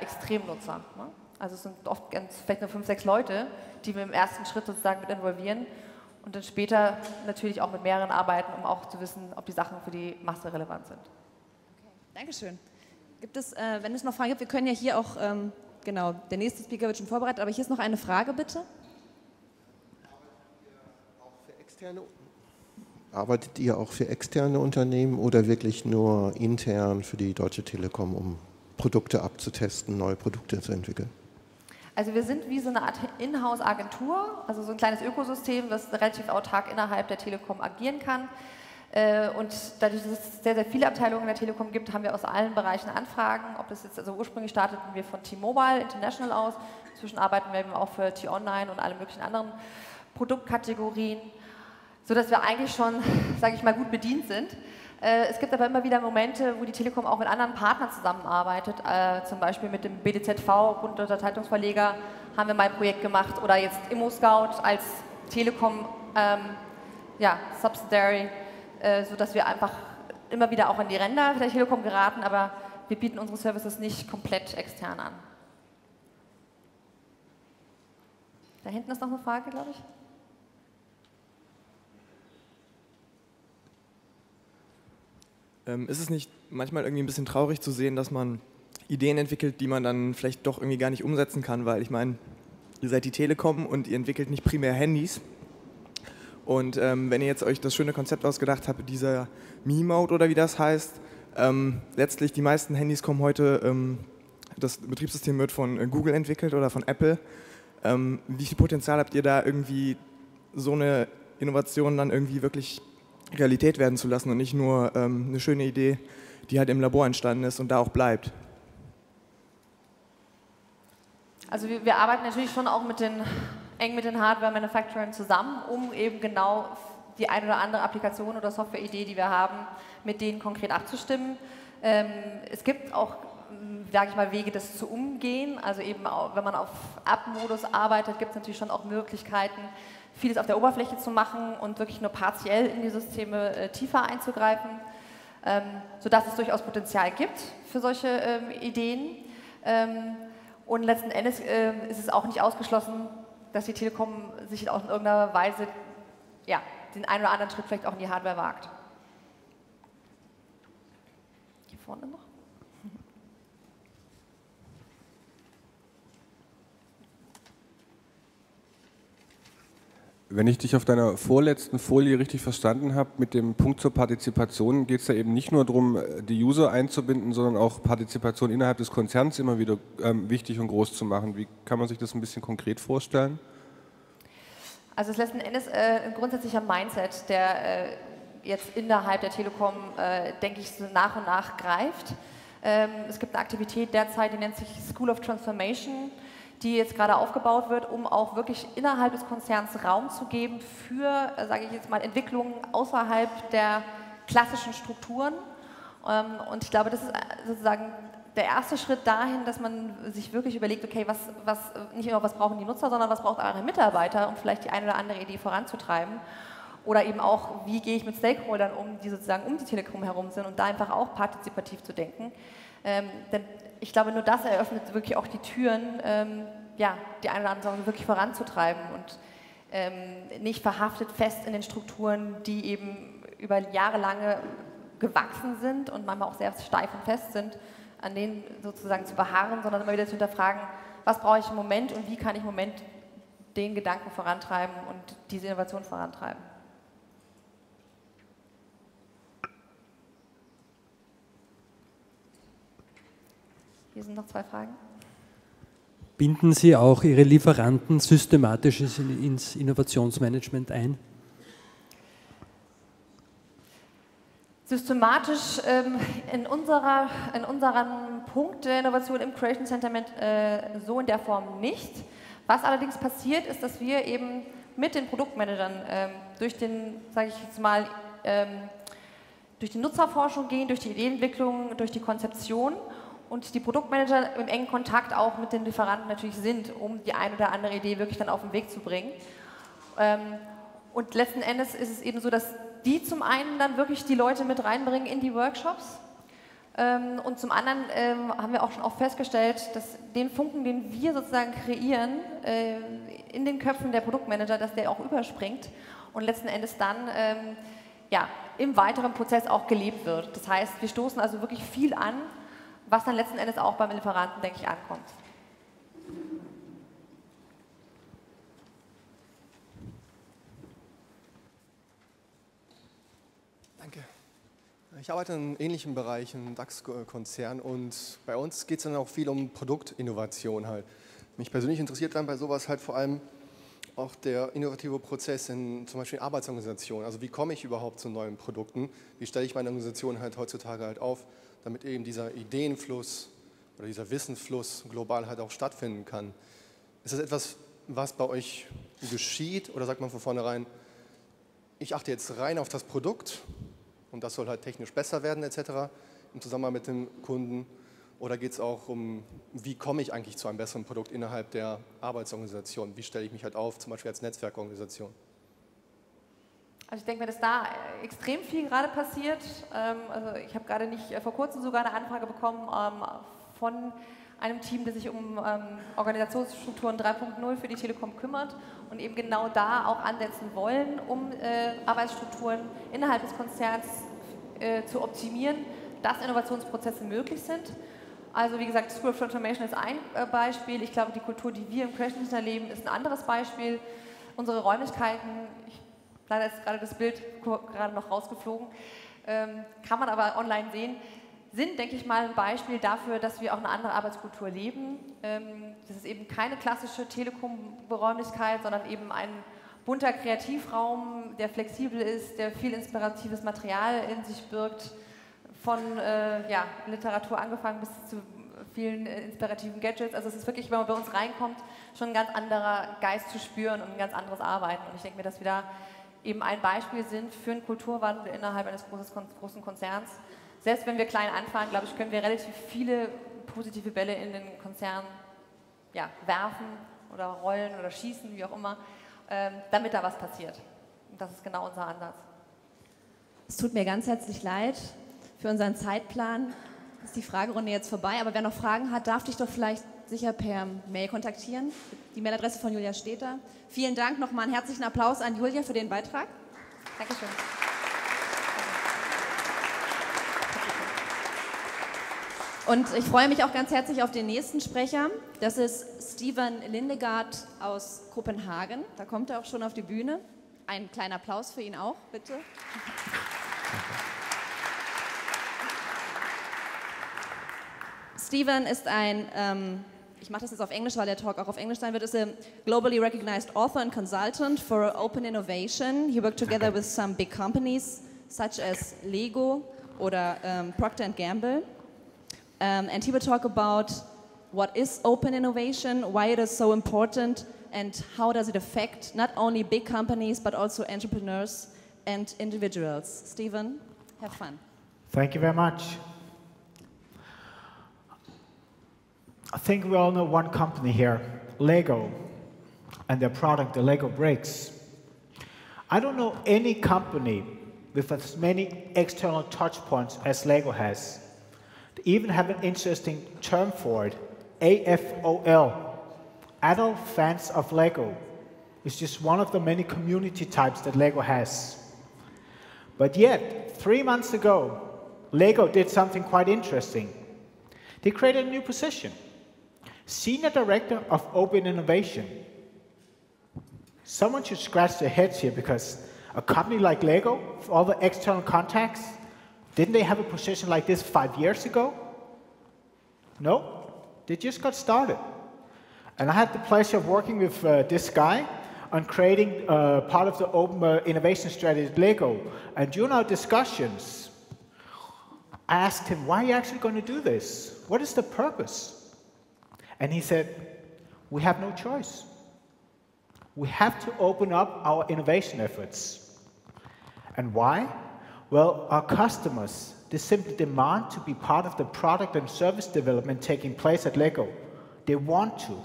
Extremnutzer. Ne? Also es sind oft vielleicht nur 5, 6 Leute, die wir im ersten Schritt sozusagen mit involvieren und dann später natürlich auch mit mehreren arbeiten, um auch zu wissen, ob die Sachen für die Masse relevant sind. Okay, Dankeschön. Gibt es, wenn es noch Fragen gibt, wir können ja hier auch, genau, der nächste Speaker wird schon vorbereitet, aber hier ist noch eine Frage, bitte. Arbeitet ihr auch für externe Unternehmen oder wirklich nur intern für die Deutsche Telekom, um Produkte abzutesten, neue Produkte zu entwickeln? Also wir sind wie so eine Art Inhouse-Agentur, also so ein kleines Ökosystem, das relativ autark innerhalb der Telekom agieren kann. Und dadurch, dass es sehr, sehr viele Abteilungen in der Telekom gibt, haben wir aus allen Bereichen Anfragen. Ob das jetzt, also ursprünglich starteten wir von T-Mobile International aus, inzwischen arbeiten wir eben auch für T-Online und alle möglichen anderen Produktkategorien, sodass wir eigentlich schon, sage ich mal, gut bedient sind. Es gibt aber immer wieder Momente, wo die Telekom auch mit anderen Partnern zusammenarbeitet, zum Beispiel mit dem BDZV, Bundunterhaltungsverleger, haben wir mal ein Projekt gemacht, oder jetzt ImmoScout als Telekom Subsidiary, sodass wir einfach immer wieder auch an die Ränder der Telekom geraten, aber wir bieten unsere Services nicht komplett extern an. Da hinten ist noch eine Frage, glaube ich. Ist es nicht manchmal irgendwie ein bisschen traurig zu sehen, dass man Ideen entwickelt, die man dann vielleicht doch irgendwie gar nicht umsetzen kann, weil ich meine, ihr seid die Telekom und ihr entwickelt nicht primär Handys. Und wenn ihr jetzt euch das schöne Konzept ausgedacht habt, dieser Me-Mode oder wie das heißt, letztlich die meisten Handys kommen heute, das Betriebssystem wird von Google entwickelt oder von Apple. Wie viel Potenzial habt ihr da irgendwie so eine Innovation dann irgendwie wirklich Realität werden zu lassen und nicht nur eine schöne Idee, die halt im Labor entstanden ist und da auch bleibt? Also wir arbeiten natürlich schon auch eng mit den Hardware-Manufacturern zusammen, um eben genau die eine oder andere Applikation oder Software-Idee, die wir haben, mit denen konkret abzustimmen. Es gibt auch, sage ich mal, Wege, das zu umgehen. Also eben auch, wenn man auf App-Modus arbeitet, gibt es natürlich schon auch Möglichkeiten, vieles auf der Oberfläche zu machen und wirklich nur partiell in die Systeme tiefer einzugreifen, sodass es durchaus Potenzial gibt für solche Ideen. Und letzten Endes ist es auch nicht ausgeschlossen, dass die Telekom sich auch in irgendeiner Weise den einen oder anderen Schritt vielleicht auch in die Hardware wagt. Hier vorne noch. Wenn ich dich auf deiner vorletzten Folie richtig verstanden habe, mit dem Punkt zur Partizipation, geht es ja eben nicht nur darum, die User einzubinden, sondern auch Partizipation innerhalb des Konzerns immer wieder wichtig und groß zu machen. Wie kann man sich das ein bisschen konkret vorstellen? Also es ist letzten Endes ein grundsätzlicher Mindset, der jetzt innerhalb der Telekom, denke ich, so nach und nach greift. Es gibt eine Aktivität derzeit, die nennt sich School of Transformation, die jetzt gerade aufgebaut wird, um auch wirklich innerhalb des Konzerns Raum zu geben für, sage ich jetzt mal, Entwicklungen außerhalb der klassischen Strukturen. Und ich glaube, das ist sozusagen der erste Schritt dahin, dass man sich wirklich überlegt, okay, nicht nur was brauchen die Nutzer, sondern was braucht eure Mitarbeiter, um vielleicht die eine oder andere Idee voranzutreiben. Oder eben auch, wie gehe ich mit Stakeholdern um, die sozusagen um die Telekom herum sind, und da einfach auch partizipativ zu denken. Denn ich glaube, nur das eröffnet wirklich auch die Türen, die eine oder andere Sache wirklich voranzutreiben und nicht verhaftet fest in den Strukturen, die eben über jahrelange gewachsen sind und manchmal auch sehr steif und fest sind, an denen sozusagen zu beharren, sondern immer wieder zu hinterfragen, was brauche ich im Moment und wie kann ich im Moment den Gedanken vorantreiben und diese Innovation vorantreiben. Hier sind noch 2 Fragen. Binden Sie auch Ihre Lieferanten systematisch ins Innovationsmanagement ein? Systematisch in unserem Punkt der Innovation im Creation Center so in der Form nicht. Was allerdings passiert, ist, dass wir eben mit den Produktmanagern durch den, sage ich jetzt mal, durch die Nutzerforschung gehen, durch die Ideenentwicklung, durch die Konzeption und die Produktmanager im engen Kontakt auch mit den Lieferanten natürlich sind, um die eine oder andere Idee wirklich dann auf den Weg zu bringen. Und letzten Endes ist es eben so, dass die zum einen dann wirklich die Leute mit reinbringen in die Workshops und zum anderen haben wir auch schon oft festgestellt, dass den Funken, den wir sozusagen kreieren in den Köpfen der Produktmanager, dass der auch überspringt und letzten Endes dann ja, im weiteren Prozess auch gelebt wird. Das heißt, wir stoßen also wirklich viel an, was dann letzten Endes auch beim Lieferanten, denke ich, ankommt. Danke. Ich arbeite in einem ähnlichen Bereich, im DAX-Konzern, und bei uns geht es dann auch viel um Produktinnovation halt. Mich persönlich interessiert dann bei sowas halt vor allem auch der innovative Prozess in zum Beispiel Arbeitsorganisationen. Also wie komme ich überhaupt zu neuen Produkten? Wie stelle ich meine Organisation halt heutzutage halt auf, damit eben dieser Ideenfluss oder dieser Wissensfluss global halt auch stattfinden kann. Ist das etwas, was bei euch geschieht, oder sagt man von vornherein, ich achte jetzt rein auf das Produkt und das soll halt technisch besser werden etc. im Zusammenhang mit dem Kunden, oder geht es auch um, wie komme ich eigentlich zu einem besseren Produkt innerhalb der Arbeitsorganisation? Wie stelle ich mich halt auf, zum Beispiel als Netzwerkorganisation? Also ich denke mir, dass da extrem viel gerade passiert. Also ich habe gerade nicht vor kurzem sogar eine Anfrage bekommen von einem Team, das sich um Organisationsstrukturen 3.0 für die Telekom kümmert und eben genau da auch ansetzen wollen, um Arbeitsstrukturen innerhalb des Konzerns zu optimieren, dass Innovationsprozesse möglich sind. Also wie gesagt, School of Transformation ist ein Beispiel. Ich glaube, die Kultur, die wir im Creation Center leben, ist ein anderes Beispiel. Unsere Räumlichkeiten, leider ist gerade das Bild gerade noch rausgeflogen, kann man aber online sehen, sind, denke ich mal, ein Beispiel dafür, dass wir auch eine andere Arbeitskultur leben. Das ist eben keine klassische Telekom-Räumlichkeit, sondern eben ein bunter Kreativraum, der flexibel ist, der viel inspiratives Material in sich birgt, von ja, Literatur angefangen bis zu vielen inspirativen Gadgets. Also es ist wirklich, wenn man bei uns reinkommt, schon ein ganz anderer Geist zu spüren und ein ganz anderes Arbeiten. Und ich denke mir, dass wir da eben ein Beispiel sind für einen Kulturwandel innerhalb eines großen Konzerns. Selbst wenn wir klein anfangen, glaube ich, können wir relativ viele positive Bälle in den Konzern ja, werfen oder rollen oder schießen, wie auch immer, damit da was passiert. Und das ist genau unser Ansatz. Es tut mir ganz herzlich leid für unseren Zeitplan. Ist die Fragerunde jetzt vorbei, aber wer noch Fragen hat, darf dich doch vielleicht sicher per Mail kontaktieren. Die Mailadresse von Julia steht da. Vielen Dank, nochmal einen herzlichen Applaus an Julia für den Beitrag. Dankeschön. Und ich freue mich auch ganz herzlich auf den nächsten Sprecher. Das ist Stefan Lindegaard aus Kopenhagen. Da kommt er auch schon auf die Bühne. Ein kleiner Applaus für ihn auch, bitte. Stefan ist ein, ich mache das jetzt auf Englisch, weil der Talk auch auf Englisch sein wird, ist a globally recognized author and consultant for Open Innovation. He worked together with some big companies, such as Lego oder Procter & Gamble. And he will talk about what is open innovation, why it is so important, and how does it affect not only big companies, but also entrepreneurs and individuals. Stefan, have fun. Thank you very much. I think we all know one company here, Lego, and their product, the Lego bricks. I don't know any company with as many external touch points as Lego has. They even have an interesting term for it, AFOL, Adult Fans of Lego. It's just one of the many community types that Lego has. But yet, 3 months ago, Lego did something quite interesting. They created a new position, Senior Director of Open Innovation. Someone should scratch their heads here, because a company like Lego, for all the external contacts, didn't they have a position like this 5 years ago? No, they just got started. And I had the pleasure of working with this guy on creating part of the open innovation strategy at Lego. And during our discussions, I asked him, why are you actually going to do this? What is the purpose? And he said, we have no choice. We have to open up our innovation efforts. And why? Well, our customers, they simply demand to be part of the product and service development taking place at Lego. They want to.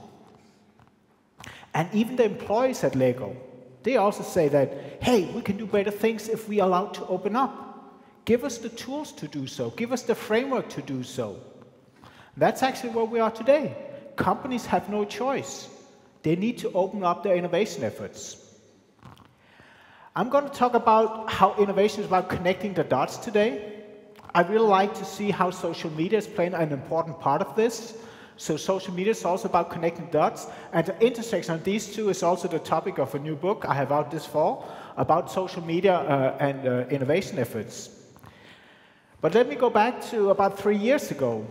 And even the employees at Lego, they also say that, hey, we can do better things if we are allowed to open up. Give us the tools to do so. Give us the framework to do so. That's actually where we are today. Companies have no choice. They need to open up their innovation efforts. I'm going to talk about how innovation is about connecting the dots today. I really like to see how social media is playing an important part of this. So social media is also about connecting dots, and the intersection of these two is also the topic of a new book I have out this fall about social media and innovation efforts. But let me go back to about 3 years ago.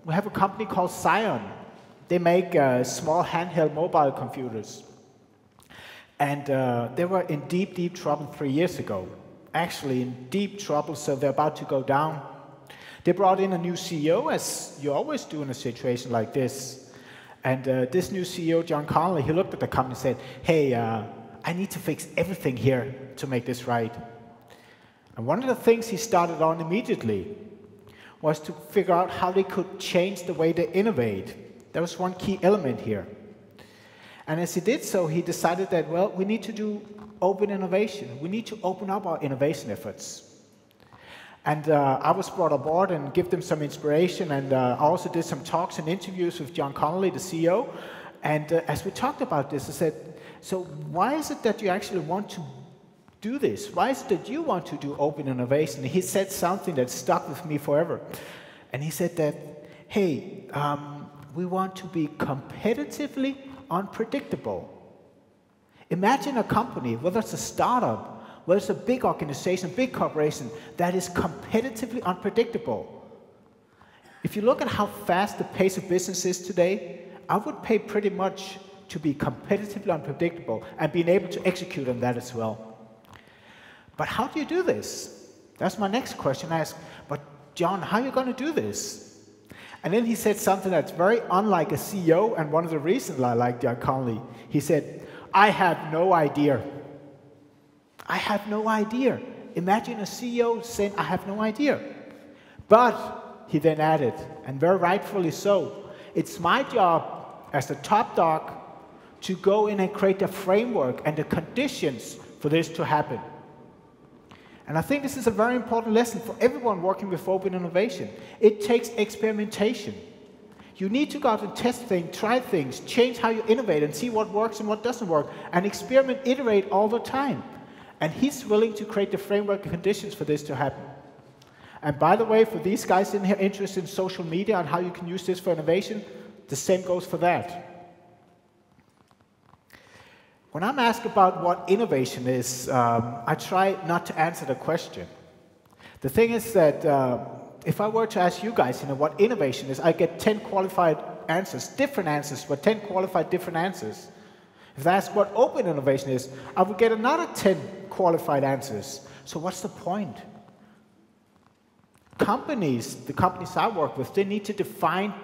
We have a company called Xeon. They make small handheld mobile computers. And they were in deep, deep trouble 3 years ago. Actually in deep trouble, so they're about to go down. They brought in a new CEO, as you always do in a situation like this. And this new CEO, John Connolly, he looked at the company and said, hey, I need to fix everything here to make this right. And one of the things he started on immediately was to figure out how they could change the way they innovate. There was one key element here. And as he did so, he decided that, well, we need to do open innovation. We need to open up our innovation efforts. And I was brought aboard and give them some inspiration, and I also did some talks and interviews with John Connolly, the CEO. And as we talked about this, I said, so why is it that you actually want to do this? Why is it that you want to do open innovation? And he said something that stuck with me forever. And he said that, hey, we want to be competitively unpredictable. Imagine a company, whether it's a startup, whether it's a big organization, big corporation, that is competitively unpredictable. If you look at how fast the pace of business is today, I would pay pretty much to be competitively unpredictable and being able to execute on that as well. But how do you do this? That's my next question. I asked, but John, how are you going to do this? And then he said something that's very unlike a CEO, and one of the reasons I like John Connolly. He said, I have no idea. I have no idea. Imagine a CEO saying, I have no idea. But, he then added, and very rightfully so, it's my job as the top dog to go in and create the framework and the conditions for this to happen. And I think this is a very important lesson for everyone working with open innovation. It takes experimentation. You need to go out and test things, try things, change how you innovate and see what works and what doesn't work, and experiment, iterate all the time. And he's willing to create the framework and conditions for this to happen. And by the way, for these guys in here interested in social media and how you can use this for innovation, the same goes for that. When I'm asked about what innovation is, I try not to answer the question. The thing is that if I were to ask you guys, what innovation is, I get 10 qualified answers, different answers, but 10 qualified different answers. If I ask what open innovation is, I would get another 10 qualified answers. So what's the point? Companies, the companies I work with, they need to define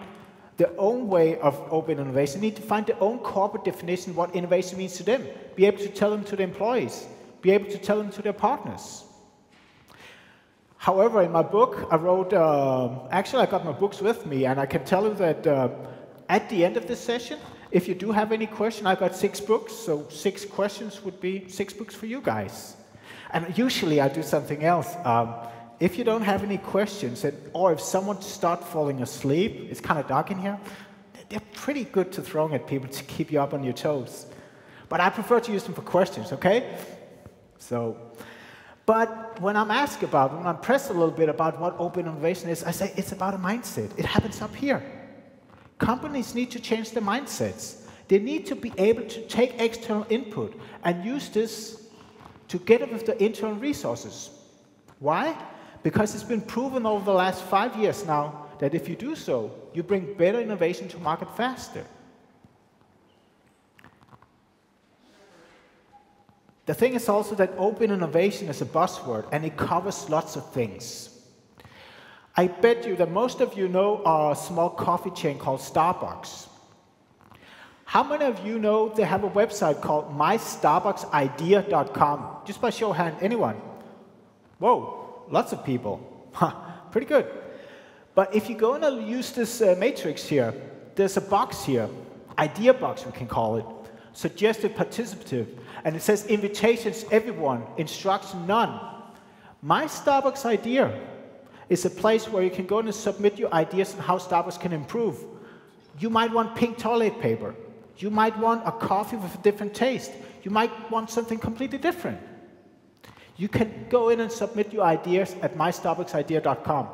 their own way of open innovation. They need to find their own corporate definition of what innovation means to them. Be able to tell them to their employees. Be able to tell them to their partners. However, in my book, I wrote, actually I got my books with me, and I can tell you that at the end of this session, if you do have any question, I got 6 books, so 6 questions would be 6 books for you guys. And usually I do something else. If you don't have any questions, or if someone starts falling asleep, it's kind of dark in here, they're pretty good to throwing at people to keep you up on your toes. But I prefer to use them for questions, okay? But when I'm asked about, when I'm pressed a little bit about what open innovation is, I say it's about a mindset. It happens up here. Companies need to change their mindsets. They need to be able to take external input and use this together with the internal resources. Why? Because it's been proven over the last 5 years now that if you do so, you bring better innovation to market faster. The thing is also that open innovation is a buzzword, and it covers lots of things. I bet you that most of you know a small coffee chain called Starbucks. How many of you know they have a website called mystarbucksidea.com? Just by show of hand, anyone? Whoa, lots of people. Pretty good. But if you go and use this matrix here, there's a box here, idea box we can call it, suggested participative, and it says invitations everyone, instruction none. My Starbucks idea is a place where you can go and submit your ideas on how Starbucks can improve. You might want pink toilet paper. You might want a coffee with a different taste. You might want something completely different. You can go in and submit your ideas at mystarbucksidea.com.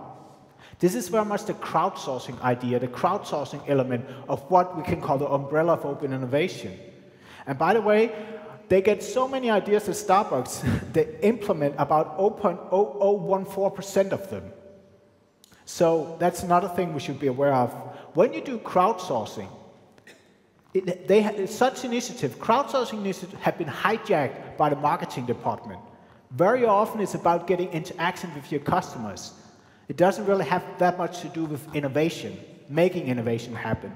This is very much the crowdsourcing idea, the crowdsourcing element of what we can call the umbrella of open innovation. And by the way, they get so many ideas at Starbucks, they implement about 0.0014% of them. So that's another thing we should be aware of. When you do crowdsourcing, such crowdsourcing initiatives have been hijacked by the marketing department. Very often it's about getting interaction with your customers. It doesn't really have that much to do with innovation, making innovation happen.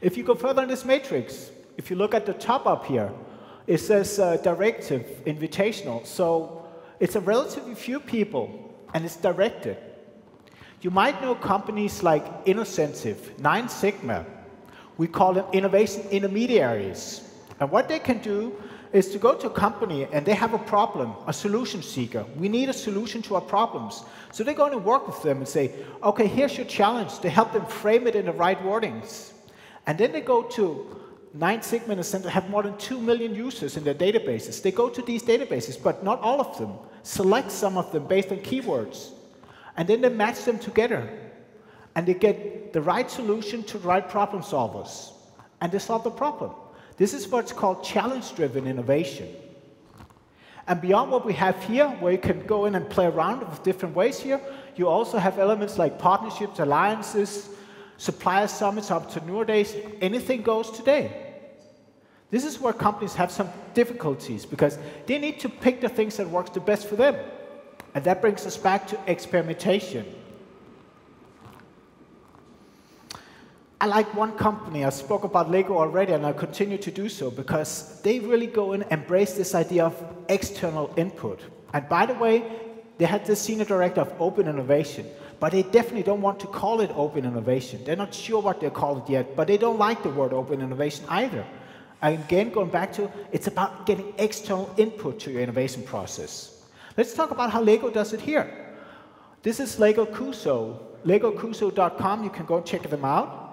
If you go further in this matrix, if you look at the top up here, it says directive, invitational. So it's a relatively few people, and it's directed. You might know companies like Innocentive, 9 Sigma. We call them innovation intermediaries. And what they can do is to go to a company and they have a problem, a solution seeker. We need a solution to our problems. So they're going to work with them and say, okay, here's your challenge, to help them frame it in the right wordings. And then they go to 9 Sigma in the center, have more than 2 million users in their databases. They go to these databases, but not all of them. Select some of them based on keywords. And then they match them together. And they get the right solution to the right problem solvers. And they solve the problem. This is what's called challenge-driven innovation. And beyond what we have here, where you can go in and play around with different ways here, you also have elements like partnerships, alliances, supplier summits, entrepreneur days. Anything goes today. This is where companies have some difficulties because they need to pick the things that works the best for them. And that brings us back to experimentation. I like one company. I spoke about Lego already, and I'll continue to do so because they really go in and embrace this idea of external input. And by the way, they had the senior director of Open Innovation, but they definitely don't want to call it Open Innovation. They're not sure what they call it yet, but they don't like the word Open Innovation either. And again, going back to, it's about getting external input to your innovation process. Let's talk about how Lego does it here. This is Lego Kuso, legokuso.com. You can go and check them out.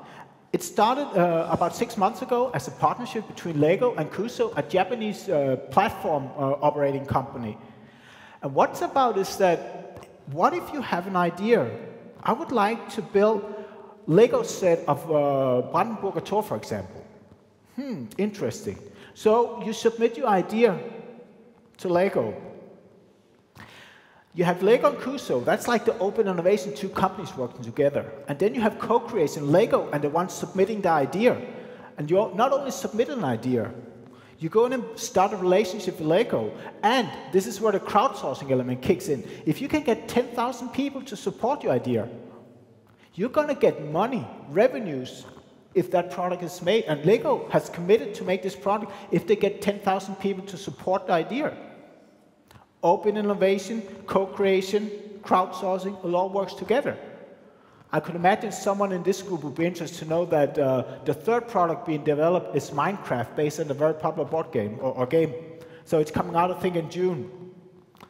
It started about 6 months ago as a partnership between Lego and Kuso, a Japanese platform operating company. And what's about is that, what if you have an idea? I would like to build Lego set of Brandenburger Tor, for example. Interesting. So you submit your idea to Lego. You have Lego and Kuso. That's like the open innovation, 2 companies working together. And then you have co-creation, Lego and the ones submitting the idea. And you not only submit an idea, you go in and start a relationship with Lego. And this is where the crowdsourcing element kicks in. If you can get 10,000 people to support your idea, you're going to get money, revenues, if that product is made. And Lego has committed to make this product if they get 10,000 people to support the idea. Open innovation, co-creation, crowdsourcing, it all works together. I could imagine someone in this group would be interested to know that the third product being developed is Minecraft, based on a very popular board game, or game. So it's coming out, I think, in June.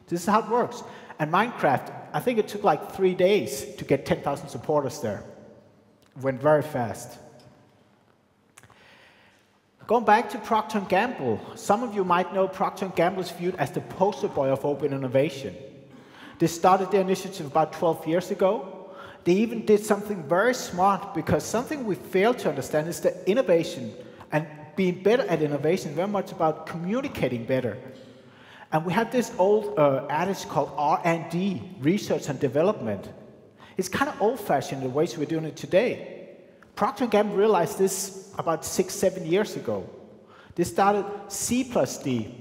This is how it works. And Minecraft, I think it took like 3 days to get 10,000 supporters there. It went very fast. Going back to Procter & Gamble, some of you might know Procter & Gamble is viewed as the poster boy of open innovation. They started their initiative about 12 years ago. they even did something very smart, because something we fail to understand is that innovation and being better at innovation is very much about communicating better. And we have this old adage called R&D, research and development. It's kind of old-fashioned the ways we're doing it today. Procter & Gamble realized this about 6-7 years ago. They started C+D,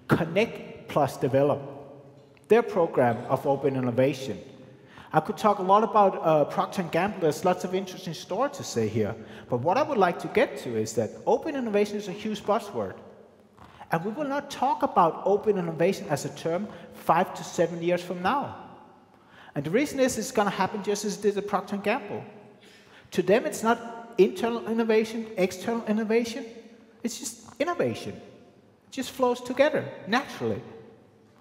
Connect plus Develop, their program of open innovation. I could talk a lot about Procter & Gamble. There's lots of interesting stories to say here. But what I would like to get to is that open innovation is a huge buzzword. And we will not talk about open innovation as a term 5 to 7 years from now. And the reason is it's going to happen just as it did at Procter & Gamble. To them, it's not internal innovation, external innovation. It's just innovation. It just flows together naturally.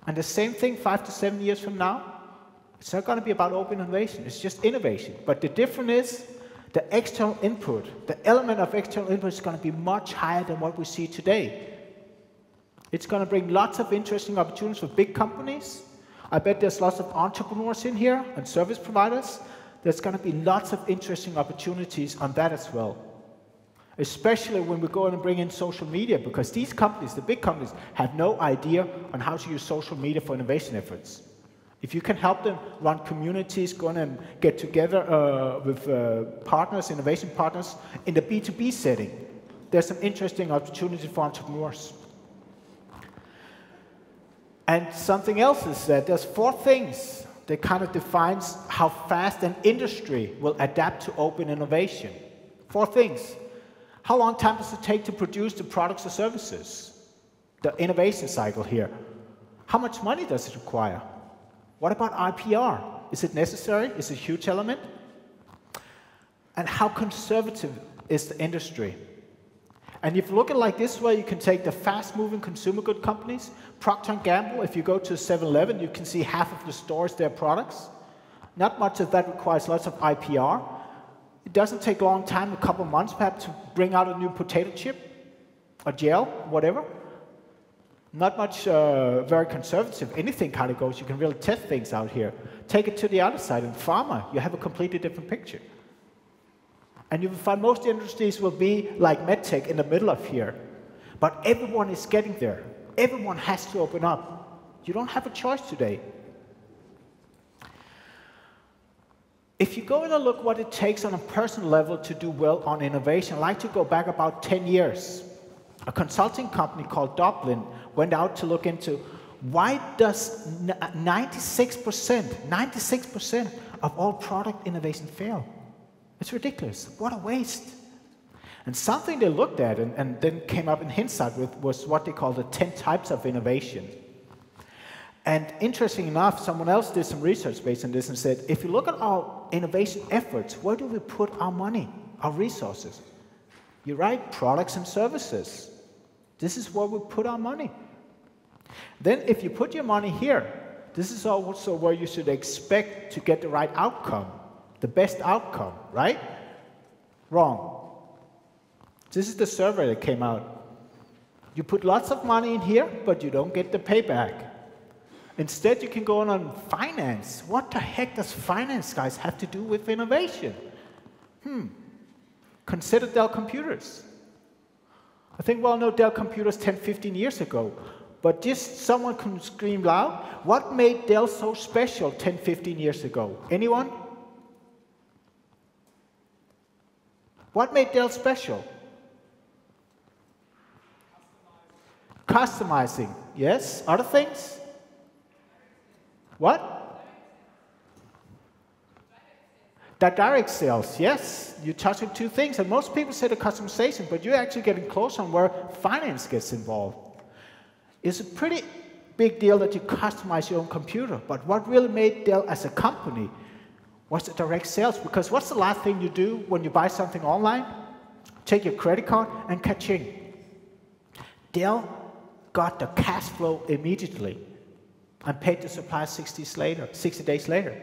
And the same thing 5 to 7 years from now, it's not going to be about open innovation. It's just innovation. But the difference is the external input, the element of external input is going to be much higher than what we see today. It's going to bring lots of interesting opportunities for big companies. I bet there's lots of entrepreneurs in here and service providers. There's going to be lots of interesting opportunities on that as well. Especially when we go in and bring in social media, because these companies, the big companies, have no idea on how to use social media for innovation efforts. If you can help them run communities, go in and get together with partners, innovation partners, in the B2B setting, there's some interesting opportunities for entrepreneurs. And something else is that there's 4 things that kind of defines how fast an industry will adapt to open innovation. 4 things. How long time does it take to produce the products or services? The innovation cycle here. How much money does it require? What about IPR? Is it necessary? Is it a huge element? And how conservative is the industry? And if you look at it like this way, you can take the fast-moving consumer good companies. Procter & Gamble, if you go to 7-Eleven, you can see half of the stores, their products. Not much of that requires lots of IPR. It doesn't take a long time, a couple of months perhaps, to bring out a new potato chip, or gel, whatever. Not much very conservative. Anything kind of goes. You can really test things out here. Take it to the other side. In pharma, you have a completely different picture. And you will find most industries will be like medtech in the middle of here. But everyone is getting there. Everyone has to open up. You don't have a choice today. If you go in and look what it takes on a personal level to do well on innovation, I'd like to go back about 10 years. A consulting company called Dublin went out to look into why does 96% of all product innovation fail? It's ridiculous. What a waste. And something they looked at and then came up in hindsight with was what they call the 10 types of innovation. And interesting enough, someone else did some research based on this and said, if you look at our innovation efforts, where do we put our money, our resources? You're right, products and services. This is where we put our money. Then if you put your money here, this is also where you should expect to get the right outcome, the best outcome, right? Wrong. This is the survey that came out. You put lots of money in here, but you don't get the payback. Instead, you can go on finance. What the heck does finance, guys, have to do with innovation? Consider Dell computers. I think we all know Dell computers 10, 15 years ago. But just someone can scream loud. What made Dell so special 10, 15 years ago? Anyone? What made Dell special? Customizing. Yes. Other things? What? The direct sales. Yes. You touched on 2 things. And most people say the customization, but you're actually getting close on where finance gets involved. It's a pretty big deal that you customize your own computer. But what really made Dell as a company was the direct sales. Because what's the last thing you do when you buy something online? Take your credit card and ka-ching. Dell got the cash flow immediately and paid the supplier 60 days later.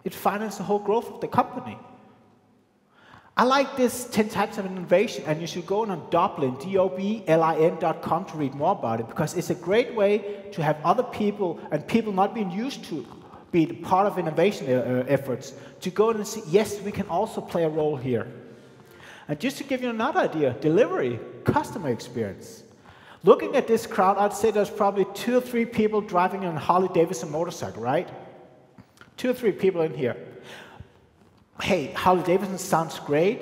It financed the whole growth of the company. I like this 10 types of innovation, and you should go on Dublin, DOBLIN.com to read more about it, because it's a great way to have other people and people not being used to be part of innovation efforts, to go and see, yes, we can also play a role here. And just to give you another idea, delivery, customer experience. Looking at this crowd, I'd say there's probably 2 or 3 people driving on a Harley-Davidson motorcycle, right? 2 or 3 people in here. Hey, Harley-Davidson sounds great,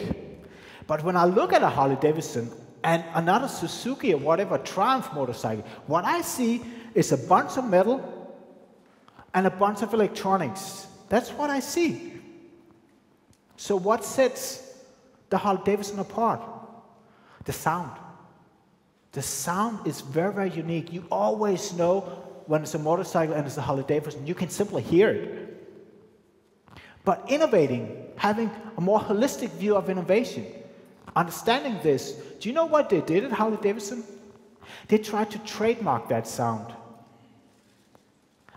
but when I look at a Harley-Davidson and another Suzuki or whatever, Triumph motorcycle, what I see is a bunch of metal and a bunch of electronics. That's what I see. So what sets the Harley-Davidson apart? The sound. The sound is very, very unique. You always know when it's a motorcycle and it's a Harley-Davidson. You can simply hear it. But innovating, having a more holistic view of innovation, understanding this, do you know what they did at Harley-Davidson? They tried to trademark that sound.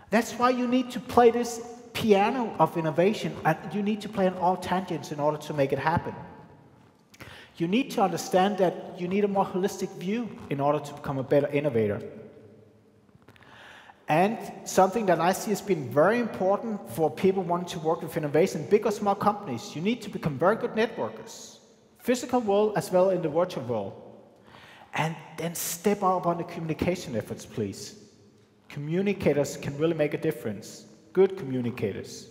That's why you need to play this piano of innovation, and you need to play on all tangents in order to make it happen. You need to understand that you need a more holistic view in order to become a better innovator. And something that I see has been very important for people wanting to work with innovation, big or small companies, you need to become very good networkers, physical world as well in the virtual world. And then step up on the communication efforts, please. Communicators can really make a difference, good communicators.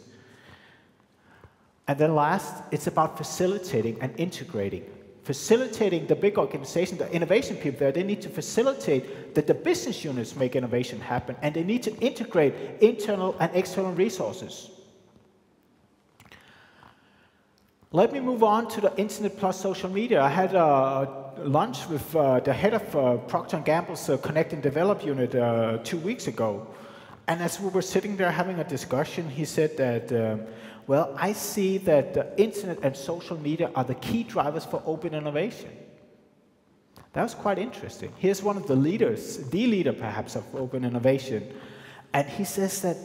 And then last, it's about facilitating and integrating. Facilitating the big organization, the innovation people there, they need to facilitate that the business units make innovation happen, and they need to integrate internal and external resources. Let me move on to the internet plus social media. I had lunch with the head of Procter & Gamble's Connect and Develop unit 2 weeks ago. And as we were sitting there having a discussion, he said that, well, I see that the internet and social media are the key drivers for open innovation. That was quite interesting. Here's one of the leaders, the leader perhaps of open innovation. And he says that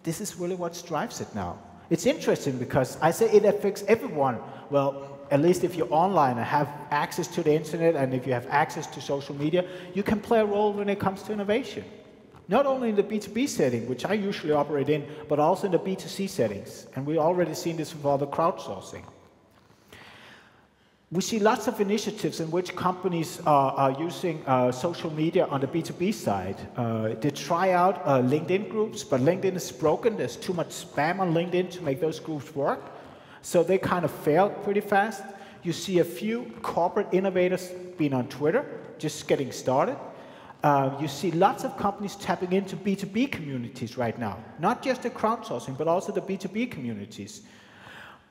this is really what drives it now. It's interesting because I say it affects everyone. Well, at least if you're online and have access to the internet, and if you have access to social media, you can play a role when it comes to innovation. Not only in the B2B setting, which I usually operate in, but also in the B2C settings. And we've already seen this with all the crowdsourcing. We see lots of initiatives in which companies are using social media on the B2B side. They try out LinkedIn groups, but LinkedIn is broken. There's too much spam on LinkedIn to make those groups work. So they kind of fail pretty fast. You see a few corporate innovators being on Twitter, just getting started. You see lots of companies tapping into B2B communities right now. Not just the crowdsourcing, but also the B2B communities.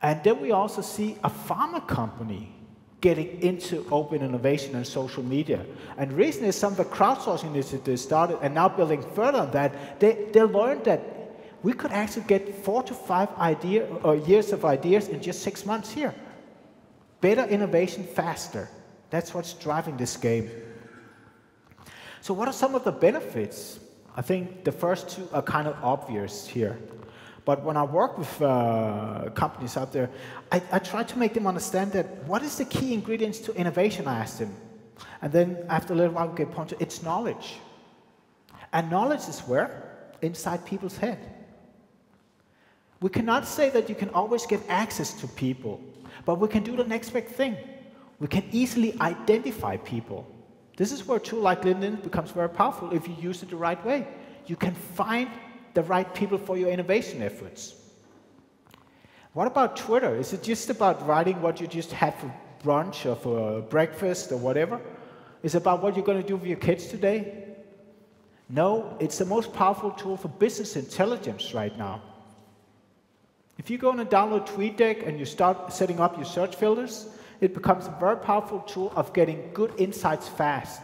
And then we also see a pharma company getting into open innovation and social media. And recently, some of the crowdsourcing initiatives started, and now building further on that, they learned that we could actually get 4 to 5 years of ideas in just 6 months here. Better innovation faster. That's what's driving this game. So what are some of the benefits? I think the first 2 are kind of obvious here. But when I work with companies out there, I try to make them understand that what is the key ingredients to innovation, I ask them. And then after a little while, we get pointed, it's knowledge. And knowledge is where? Inside people's head. We cannot say that you can always get access to people, but we can do the next big thing. We can easily identify people. This is where a tool like LinkedIn becomes very powerful if you use it the right way. You can find the right people for your innovation efforts. What about Twitter? Is it just about writing what you just had for brunch or for breakfast or whatever? Is it about what you're going to do with your kids today? No, it's the most powerful tool for business intelligence right now. If you go and download TweetDeck and you start setting up your search filters, it becomes a very powerful tool of getting good insights fast.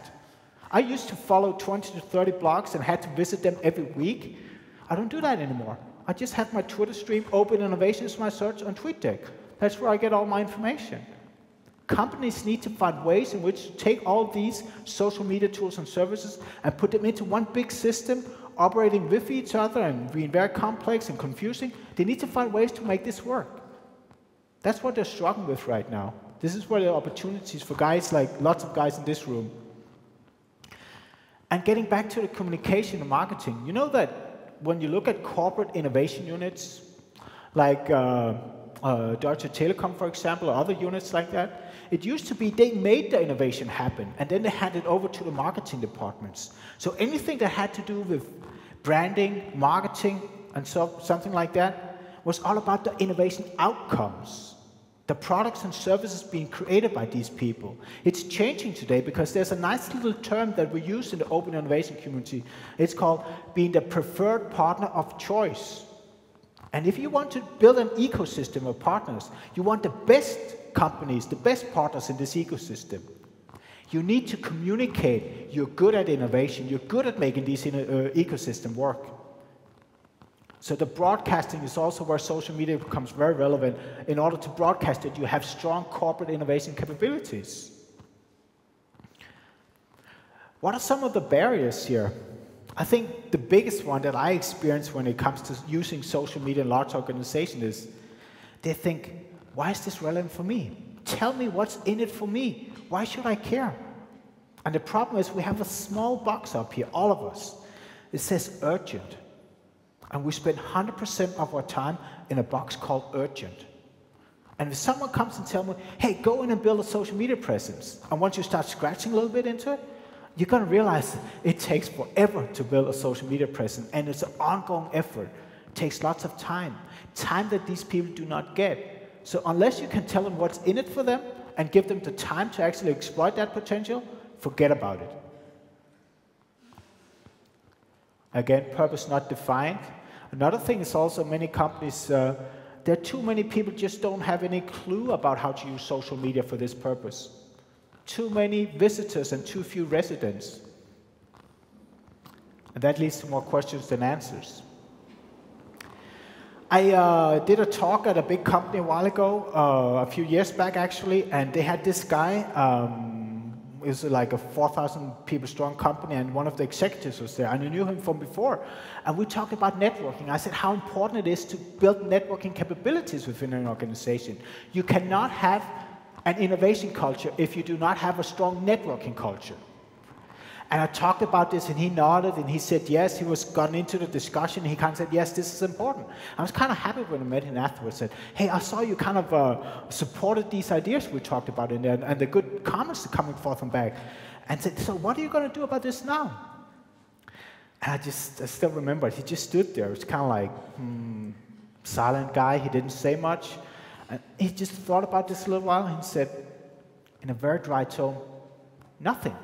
I used to follow 20 to 30 blogs and had to visit them every week. I don't do that anymore. I just have my Twitter stream, Open Innovation is my search on TweetDeck. That's where I get all my information. Companies need to find ways in which to take all these social media tools and services and put them into one big system, operating with each other and being very complex and confusing. They need to find ways to make this work. That's what they're struggling with right now. This is where there are opportunities for guys like lots of guys in this room. And getting back to the communication and marketing, you know that when you look at corporate innovation units, like Deutsche Telekom, for example, or other units like that, it used to be they made the innovation happen, and then they handed it over to the marketing departments. So anything that had to do with branding, marketing, and something like that was all about the innovation outcomes, the products and services being created by these people. It's changing today because there's a nice little term that we use in the open innovation community. It's called being the preferred partner of choice. And if you want to build an ecosystem of partners, you want the best companies, the best partners in this ecosystem. You need to communicate you're good at innovation, you're good at making these ecosystem work. So the broadcasting is also where social media becomes very relevant. In order to broadcast it, you have strong corporate innovation capabilities. What are some of the barriers here? I think the biggest one that I experience when it comes to using social media in large organizations is they think, why is this relevant for me? Tell me what's in it for me. Why should I care? And the problem is we have a small box up here, all of us. It says urgent. And we spend 100% of our time in a box called urgent. And if someone comes and tells me, hey, go in and build a social media presence, and once you start scratching a little bit into it, you're going to realize it takes forever to build a social media presence, and it's an ongoing effort. It takes lots of time that these people do not get. So unless you can tell them what's in it for them and give them the time to actually exploit that potential, forget about it. Again, purpose not defined. Another thing is also many companies, there are too many people just don't have any clue about how to use social media for this purpose. Too many visitors and too few residents. And that leads to more questions than answers. I did a talk at a big company a while ago, a few years back actually, and they had this guy, it was like a 4,000 people strong company, and one of the executives was there, and I knew him from before. And we talked about networking. I said how important it is to build networking capabilities within an organization. You cannot have an innovation culture if you do not have a strong networking culture. And I talked about this, and he nodded, and he said yes. He was gotten into the discussion, and he kind of said, yes, this is important. I was kind of happy when I met him afterwards. Said, hey, I saw you kind of supported these ideas we talked about in there, and the good comments coming forth and back. And said, so what are you going to do about this now? And I still remember, he just stood there. It was kind of like, silent guy. He didn't say much. And he just thought about this a little while, and he said, in a very dry tone, nothing.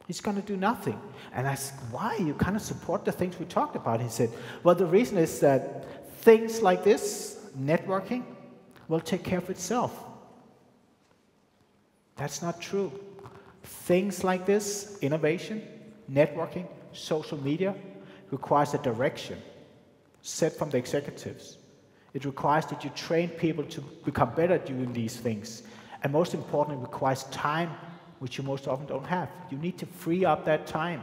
He's going to do nothing. And I said, why? You kind of support the things we talked about. He said, well, the reason is that things like this, networking, will take care of itself. That's not true. Things like this, innovation, networking, social media, requires a direction set from the executives. It requires that you train people to become better at doing these things. And most importantly, it requires time, which you most often don't have. You need to free up that time.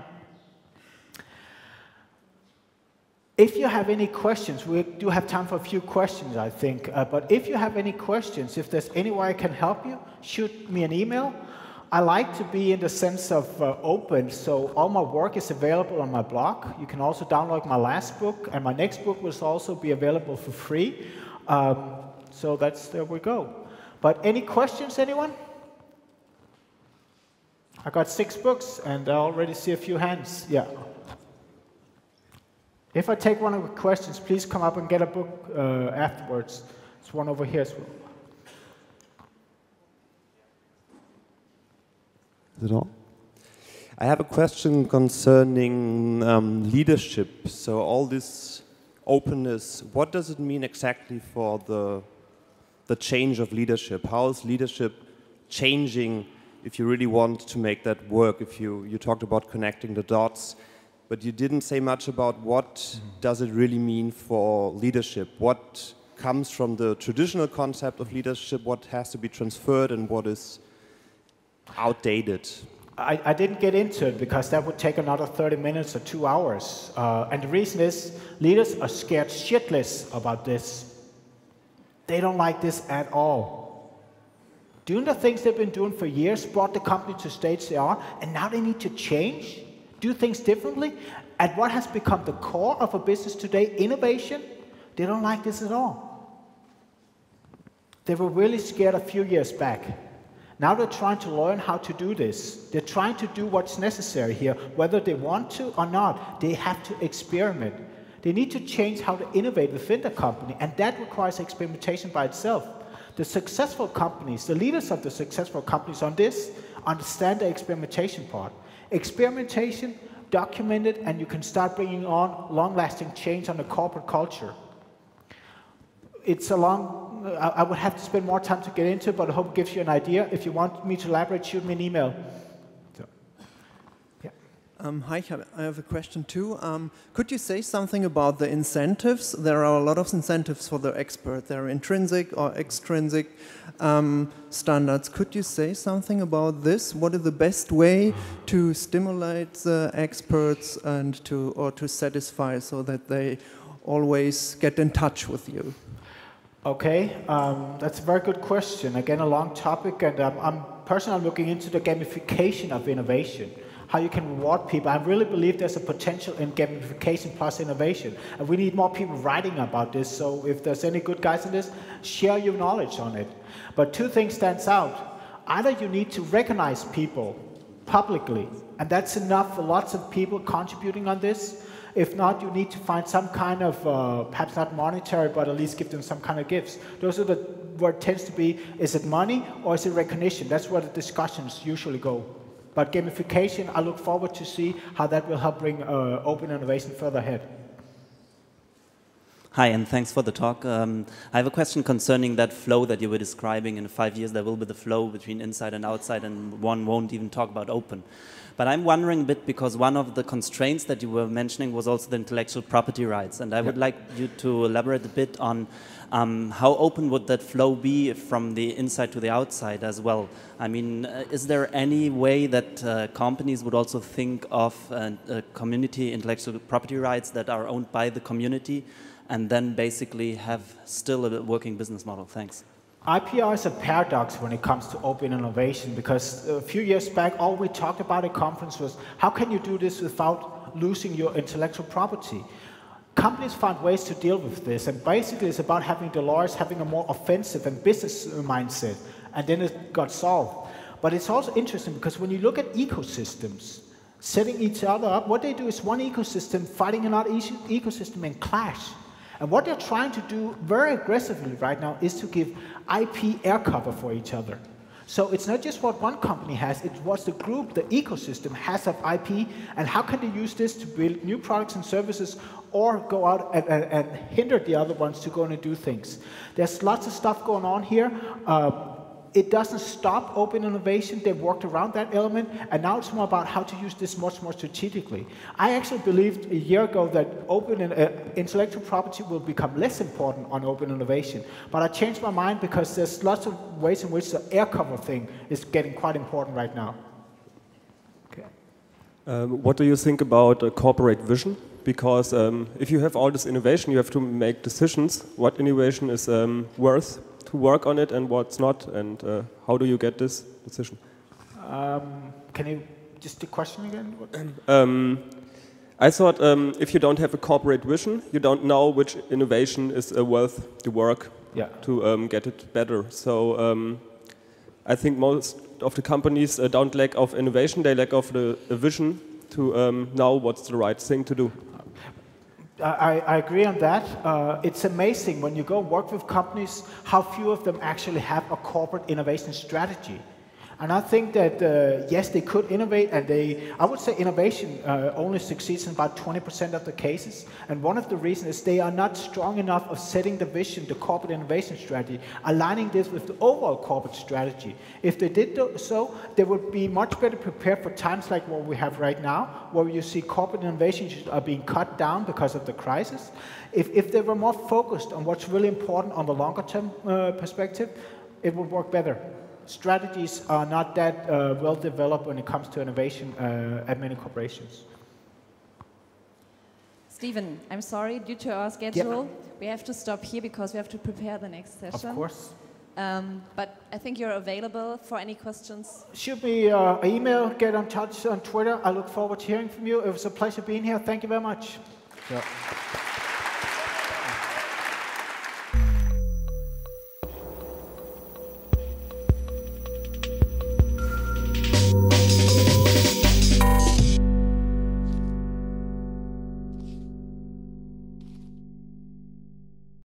If you have any questions, we do have time for a few questions, I think. But if you have any questions, if there's any way I can help you, shoot me an email. I like to be in the sense of open, so all my work is available on my blog. You can also download my last book, and my next book will also be available for free. So there we go. But any questions, anyone? I got 6 books, and I already see a few hands. Yeah. If I take one of the questions, please come up and get a book afterwards. There's one over here as well. Is it on? I have a question concerning leadership. So all this openness, what does it mean exactly for the change of leadership? How is leadership changing if you really want to make that work? If you talked about connecting the dots, but you didn't say much about what does it really mean for leadership? What comes from the traditional concept of leadership? What has to be transferred and what is outdated? I didn't get into it because that would take another 30 minutes or 2 hours. And the reason is leaders are scared shitless about this. They don't like this at all. Doing the things they've been doing for years brought the company to the stage they are, and now they need to change, do things differently. And what has become the core of a business today, innovation, they don't like this at all. They were really scared a few years back. Now they're trying to learn how to do this. They're trying to do what's necessary here. Whether they want to or not, they have to experiment. They need to change how to innovate within the company, and that requires experimentation by itself. The successful companies, the leaders of the successful companies on this, understand the experimentation part. Experimentation, documented, and you can start bringing on long-lasting change on the corporate culture. It's a long, I would have to spend more time to get into it, but I hope it gives you an idea. If you want me to elaborate, shoot me an email. So, yeah. Hi, I have a question too. Could you say something about the incentives? There are a lot of incentives for the expert. There are intrinsic or extrinsic standards. Could you say something about this? What is the best way to stimulate the experts and to satisfy so that they always get in touch with you? Okay, that's a very good question. Again, a long topic, and I'm personally looking into the gamification of innovation, how you can reward people. I really believe there's a potential in gamification plus innovation, and we need more people writing about this, so if there's any good guys in this, share your knowledge on it. But two things stands out. Either you need to recognize people publicly, and that's enough for lots of people contributing on this. If not, you need to find some kind of, perhaps not monetary, but at least give them some kind of gifts. Those are where it tends to be, is it money or is it recognition? That's where the discussions usually go. But gamification, I look forward to see how that will help bring open innovation further ahead. Hi, and thanks for the talk. I have a question concerning that flow that you were describing. In 5 years, there will be the flow between inside and outside, and one won't even talk about open. But I'm wondering a bit, because one of the constraints that you were mentioning was also the intellectual property rights. And I would like you to elaborate a bit on how open would that flow be from the inside to the outside as well? I mean, is there any way that companies would also think of community intellectual property rights that are owned by the community and then basically have still a working business model? Thanks. IPR is a paradox when it comes to open innovation, because a few years back, all we talked about at conference was, how can you do this without losing your intellectual property? Companies found ways to deal with this, and basically it's about having the lawyers having a more offensive and business mindset, and then it got solved. But it's also interesting because when you look at ecosystems, setting each other up, what they do is one ecosystem fighting another ecosystem and clash. And what they're trying to do very aggressively right now is to give IP air cover for each other. So it's not just what one company has, it's what the group, the ecosystem has of IP, and how can they use this to build new products and services or go out and hinder the other ones to go and do things. There's lots of stuff going on here. It doesn't stop open innovation. They've worked around that element, and now it's more about how to use this much more strategically. I actually believed a year ago that open intellectual property will become less important on open innovation, but I changed my mind because there's lots of ways in which the air cover thing is getting quite important right now. Okay. What do you think about a corporate vision? Because if you have all this innovation, you have to make decisions. What innovation is worth to work on it and what's not, and how do you get this decision? Can you just the question again? I thought if you don't have a corporate vision, you don't know which innovation is worth the work to get it better. So I think most of the companies don't lack of innovation, they lack of a vision to know what's the right thing to do. I agree on that. It's amazing when you go work with companies how few of them actually have a corporate innovation strategy. And I think that, yes, they could innovate, and I would say innovation only succeeds in about 20% of the cases. And one of the reasons is they are not strong enough of setting the vision, the corporate innovation strategy, aligning this with the overall corporate strategy. If they did so, they would be much better prepared for times like what we have right now, where you see corporate innovations are being cut down because of the crisis. If they were more focused on what's really important on the longer term perspective, it would work better. Strategies are not that well developed when it comes to innovation at many corporations. Stephen, I'm sorry, due to our schedule, we have to stop here because we have to prepare the next session. Of course. But I think you're available for any questions. Shoot me an email, get in touch on Twitter. I look forward to hearing from you. It was a pleasure being here. Thank you very much. Ja.